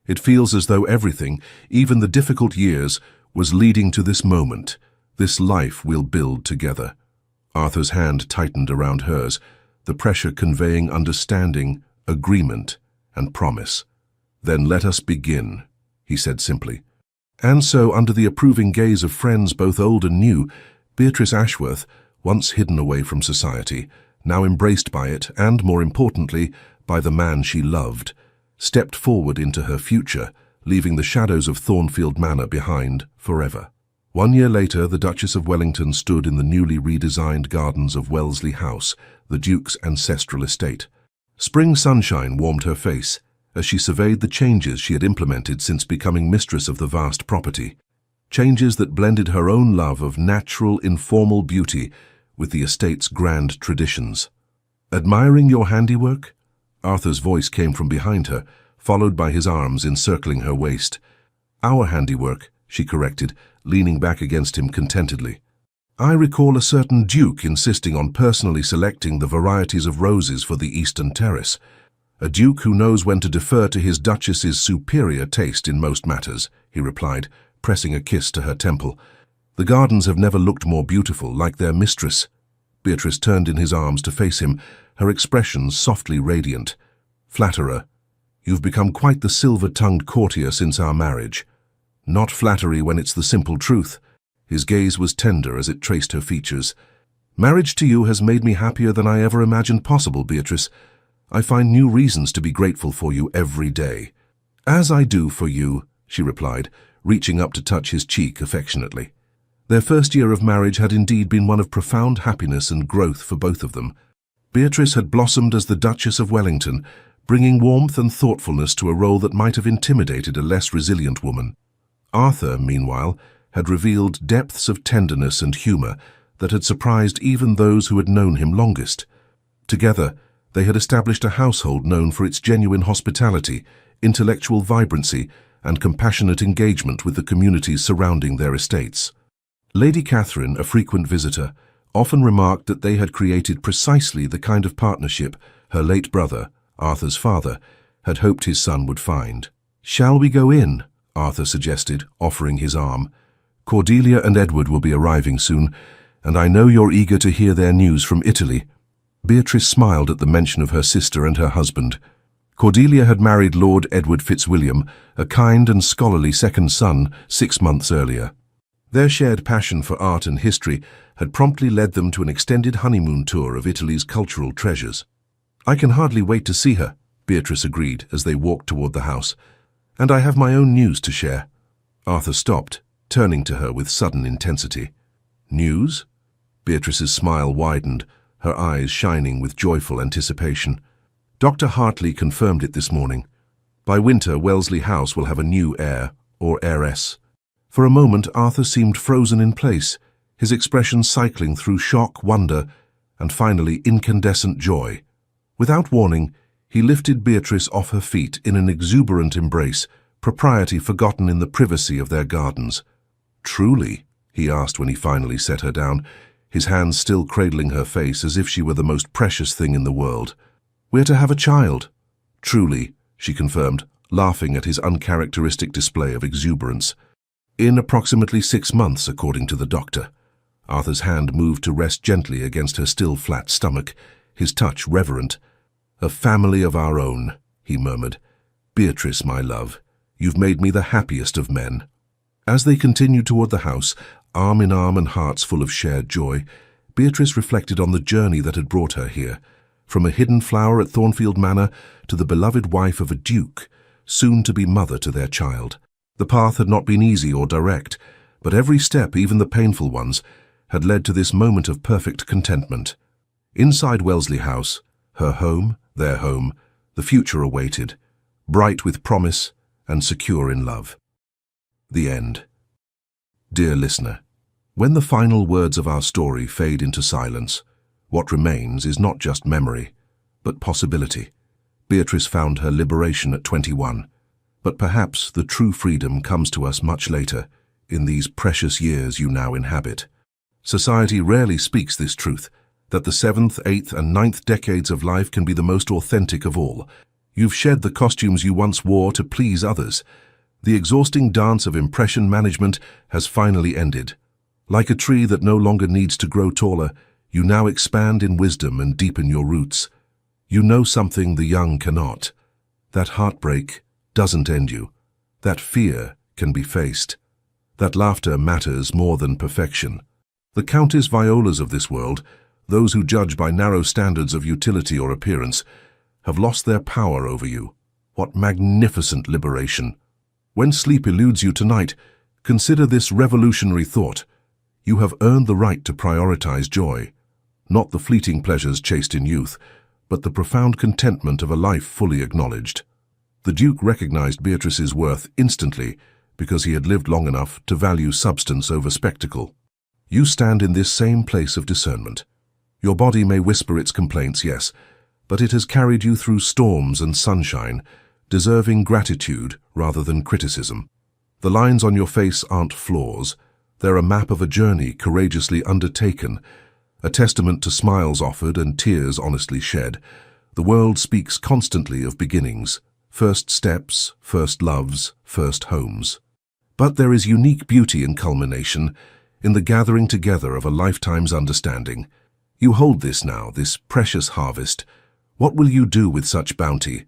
"It feels as though everything, even the difficult years, was leading to this moment, this life we'll build together." Arthur's hand tightened around hers, the pressure conveying understanding, agreement, and promise. "Then let us begin," he said simply. And so, under the approving gaze of friends both old and new, Beatrice Ashworth, once hidden away from society, now embraced by it and, more importantly, by the man she loved, stepped forward into her future, leaving the shadows of Thornfield Manor behind forever. 1 year later, the Duchess of Wellington stood in the newly redesigned gardens of Wellesley House, the Duke's ancestral estate. Spring sunshine warmed her face as she surveyed the changes she had implemented since becoming mistress of the vast property, changes that blended her own love of natural, informal beauty with the estate's grand traditions. "Admiring your handiwork?" Arthur's voice came from behind her, followed by his arms encircling her waist. "Our handiwork," she corrected, leaning back against him contentedly. I recall a certain duke insisting on personally selecting the varieties of roses for the eastern terrace. A duke who knows when to defer to his duchess's superior taste in most matters, he replied, pressing a kiss to her temple. The gardens have never looked more beautiful, like their mistress. Beatrice turned in his arms to face him, her expression softly radiant. Flatterer, you've become quite the silver-tongued courtier since our marriage. Not flattery when it's the simple truth. His gaze was tender as it traced her features. Marriage to you has made me happier than I ever imagined possible, Beatrice. I find new reasons to be grateful for you every day. As I do for you, she replied, reaching up to touch his cheek affectionately. Their first year of marriage had indeed been one of profound happiness and growth for both of them. Beatrice had blossomed as the Duchess of Wellington, bringing warmth and thoughtfulness to a role that might have intimidated a less resilient woman. Arthur, meanwhile, had revealed depths of tenderness and humor that had surprised even those who had known him longest. Together, they had established a household known for its genuine hospitality, intellectual vibrancy, and compassionate engagement with the communities surrounding their estates. Lady Catherine, a frequent visitor, often remarked that they had created precisely the kind of partnership her late brother, Arthur's father, had hoped his son would find. "Shall we go in?" Arthur suggested, offering his arm. "Cordelia and Edward will be arriving soon, and I know you're eager to hear their news from Italy." Beatrice smiled at the mention of her sister and her husband. Cordelia had married Lord Edward Fitzwilliam, a kind and scholarly second son, 6 months earlier. Their shared passion for art and history had promptly led them to an extended honeymoon tour of Italy's cultural treasures. "I can hardly wait to see her," Beatrice agreed as they walked toward the house. "And I have my own news to share." Arthur stopped, turning to her with sudden intensity. "News?" Beatrice's smile widened, her eyes shining with joyful anticipation. "Dr. Hartley confirmed it this morning. By winter, Wellesley House will have a new heir, or heiress." For a moment, Arthur seemed frozen in place, his expression cycling through shock, wonder, and finally incandescent joy. Without warning, he lifted Beatrice off her feet in an exuberant embrace, propriety forgotten in the privacy of their gardens. "Truly?" he asked when he finally set her down, his hands still cradling her face as if she were the most precious thing in the world. "We're to have a child." "Truly," she confirmed, laughing at his uncharacteristic display of exuberance. "In approximately 6 months, according to the doctor." Arthur's hand moved to rest gently against her still flat stomach, his touch reverent. "A family of our own," he murmured. "Beatrice, my love, you've made me the happiest of men." As they continued toward the house, arm in arm and hearts full of shared joy, Beatrice reflected on the journey that had brought her here, from a hidden flower at Thornfield Manor to the beloved wife of a duke, soon to be mother to their child. The path had not been easy or direct, but every step, even the painful ones, had led to this moment of perfect contentment. Inside Wellesley House, her home, their home, the future awaited, bright with promise and secure in love. The end. Dear listener, when the final words of our story fade into silence, what remains is not just memory, but possibility. Beatrice found her liberation at 21. But perhaps the true freedom comes to us much later, in these precious years you now inhabit. Society rarely speaks this truth, that the 7th, 8th, and 9th decades of life can be the most authentic of all. You've shed the costumes you once wore to please others. The exhausting dance of impression management has finally ended. Like a tree that no longer needs to grow taller, you now expand in wisdom and deepen your roots. You know something the young cannot. That heartbreak doesn't end you. That fear can be faced. That laughter matters more than perfection. The Countess Violas of this world, those who judge by narrow standards of utility or appearance, have lost their power over you. What magnificent liberation! When sleep eludes you tonight, consider this revolutionary thought. You have earned the right to prioritize joy, not the fleeting pleasures chased in youth, but the profound contentment of a life fully acknowledged. The Duke recognized Beatrice's worth instantly because he had lived long enough to value substance over spectacle. You stand in this same place of discernment. Your body may whisper its complaints, yes, but it has carried you through storms and sunshine, deserving gratitude rather than criticism. The lines on your face aren't flaws, They're a map of a journey courageously undertaken, a testament to smiles offered and tears honestly shed. The world speaks constantly of beginnings, first steps, first loves, first homes. But there is unique beauty in culmination, in the gathering together of a lifetime's understanding. You hold this now, this precious harvest. What will you do with such bounty?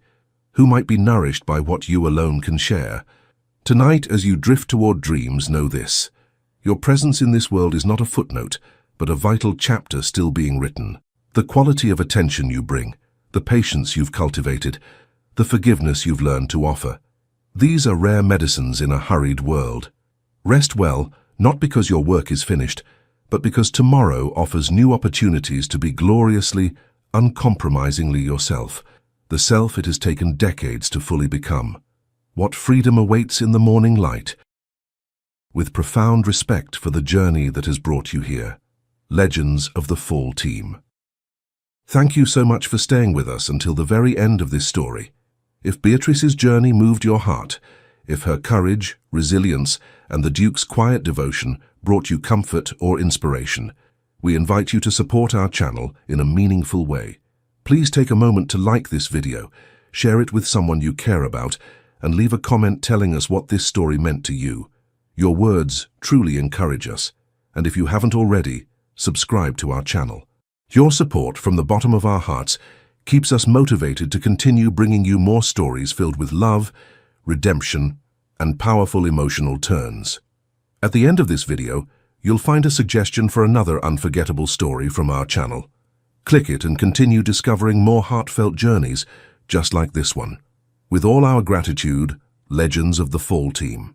Who might be nourished by what you alone can share? Tonight, as you drift toward dreams, know this. Your presence in this world is not a footnote, but a vital chapter still being written. The quality of attention you bring, the patience you've cultivated, the forgiveness you've learned to offer. These are rare medicines in a hurried world. Rest well, not because your work is finished, but because tomorrow offers new opportunities to be gloriously, uncompromisingly yourself, the self it has taken decades to fully become. What freedom awaits in the morning light? With profound respect for the journey that has brought you here. Legends of the Fall Team. Thank you so much for staying with us until the very end of this story. If Beatrice's journey moved your heart, if her courage, resilience, and the Duke's quiet devotion brought you comfort or inspiration, we invite you to support our channel in a meaningful way. Please take a moment to like this video, share it with someone you care about, and leave a comment telling us what this story meant to you. Your words truly encourage us, and if you haven't already, subscribe to our channel. Your support from the bottom of our hearts keeps us motivated to continue bringing you more stories filled with love, redemption, and powerful emotional turns. At the end of this video, you'll find a suggestion for another unforgettable story from our channel. Click it and continue discovering more heartfelt journeys just like this one. With all our gratitude, Legends of the Fall Team.